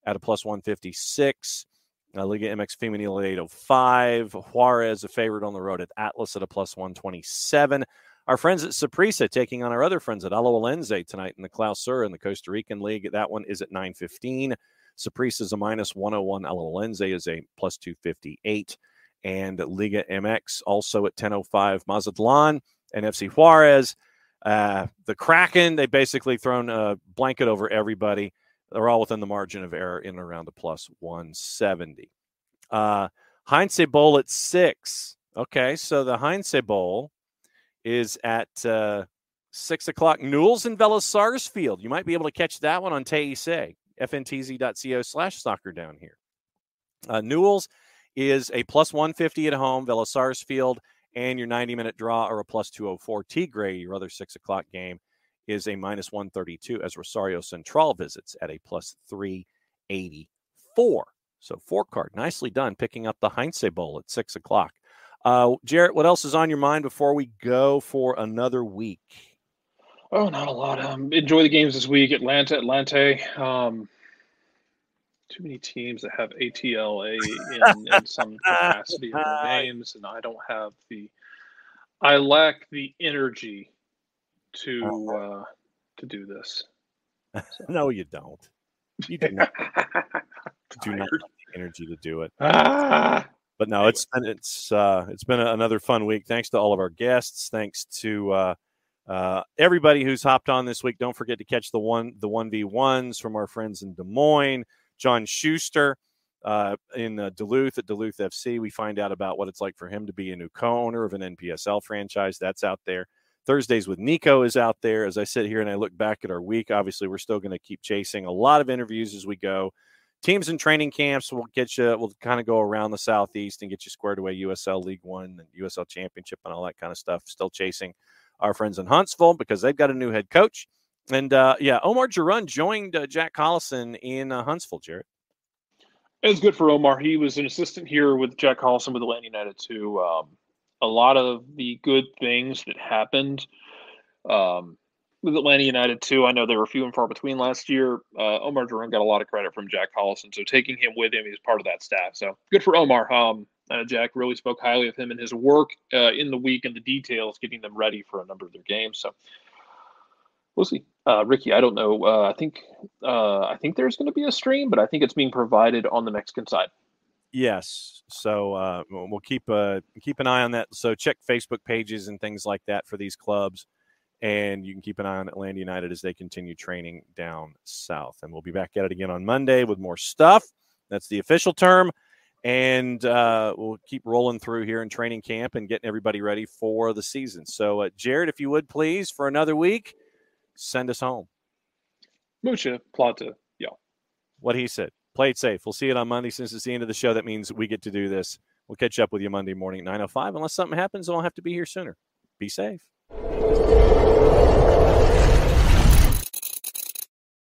at a +156. Liga MX Femenil at 805. Juarez, a favorite on the road at Atlas at a +127. Our friends at Saprissa taking on our other friends at Alajuelense tonight in the Clausura in the Costa Rican League. That one is at 9:15. Saprissa is a -101. Alajuelense is a +258. And Liga MX also at 10:05. Mazatlan and FC Juarez. The Kraken, they basically thrown a blanket over everybody. They're all within the margin of error in and around a +170. Heinze Bowl at 6. Okay, so the Heinze Bowl is at 6 o'clock. Newell's and Sarsfield. You might be able to catch that one on TIC, fntz.co/soccer down here. Newell's is a +150 at home. Sarsfield and your 90-minute draw are a +204. Tigre, your other 6 o'clock game, is a -132 as Rosario Central visits at a +384. So 4-card, nicely done, picking up the Heinze Bowl at 6 o'clock. Jarrett, what else is on your mind before we go for another week? Oh, not a lot. Enjoy the games this week. Atlante. Too many teams that have ATLA in some capacity of their names, and I don't have I lack the energy to do this. So. No, you don't. You do not. Do not have the energy to do it. But no, anyway. It's been another fun week. Thanks to all of our guests. Thanks to everybody who's hopped on this week. Don't forget to catch the 1v1s from our friends in Des Moines. John Schuster in Duluth at Duluth FC. We find out about what it's like for him to be a new co-owner of an NPSL franchise. That's out there. Thursdays with Nico is out there. As I sit here and I look back at our week, obviously we're still going to keep chasing a lot of interviews as we go. Teams in training camps will get you. We'll kind of go around the Southeast and get you squared away. USL League One and USL Championship and all that kind of stuff. Still chasing our friends in Huntsville because they've got a new head coach. And Omar Jarun joined Jack Collison in Huntsville. Jared, it was good for Omar. He was an assistant here with Jack Collison with Atlanta United too. A lot of the good things that happened with Atlanta United too. I know they were few and far between last year. Omar Jarun got a lot of credit from Jack Collison, so taking him with him, he's part of that staff. So good for Omar. Jack really spoke highly of him and his work in the week and the details, getting them ready for a number of their games. So we'll see. Ricky, I don't know. I think there's going to be a stream, but I think it's being provided on the Mexican side. Yes. So we'll keep an eye on that. So check Facebook pages and things like that for these clubs. And you can keep an eye on Atlanta United as they continue training down south. And we'll be back at it again on Monday with more stuff. That's the official term. And we'll keep rolling through here in training camp and getting everybody ready for the season. So, Jared, if you would please, for another week, send us home. Mucha plata, yeah. What he said. Play it safe. We'll see it on Monday. Since it's the end of the show, that means we get to do this. We'll catch up with you Monday morning at 9:05. Unless something happens, I'll have to be here sooner. Be safe.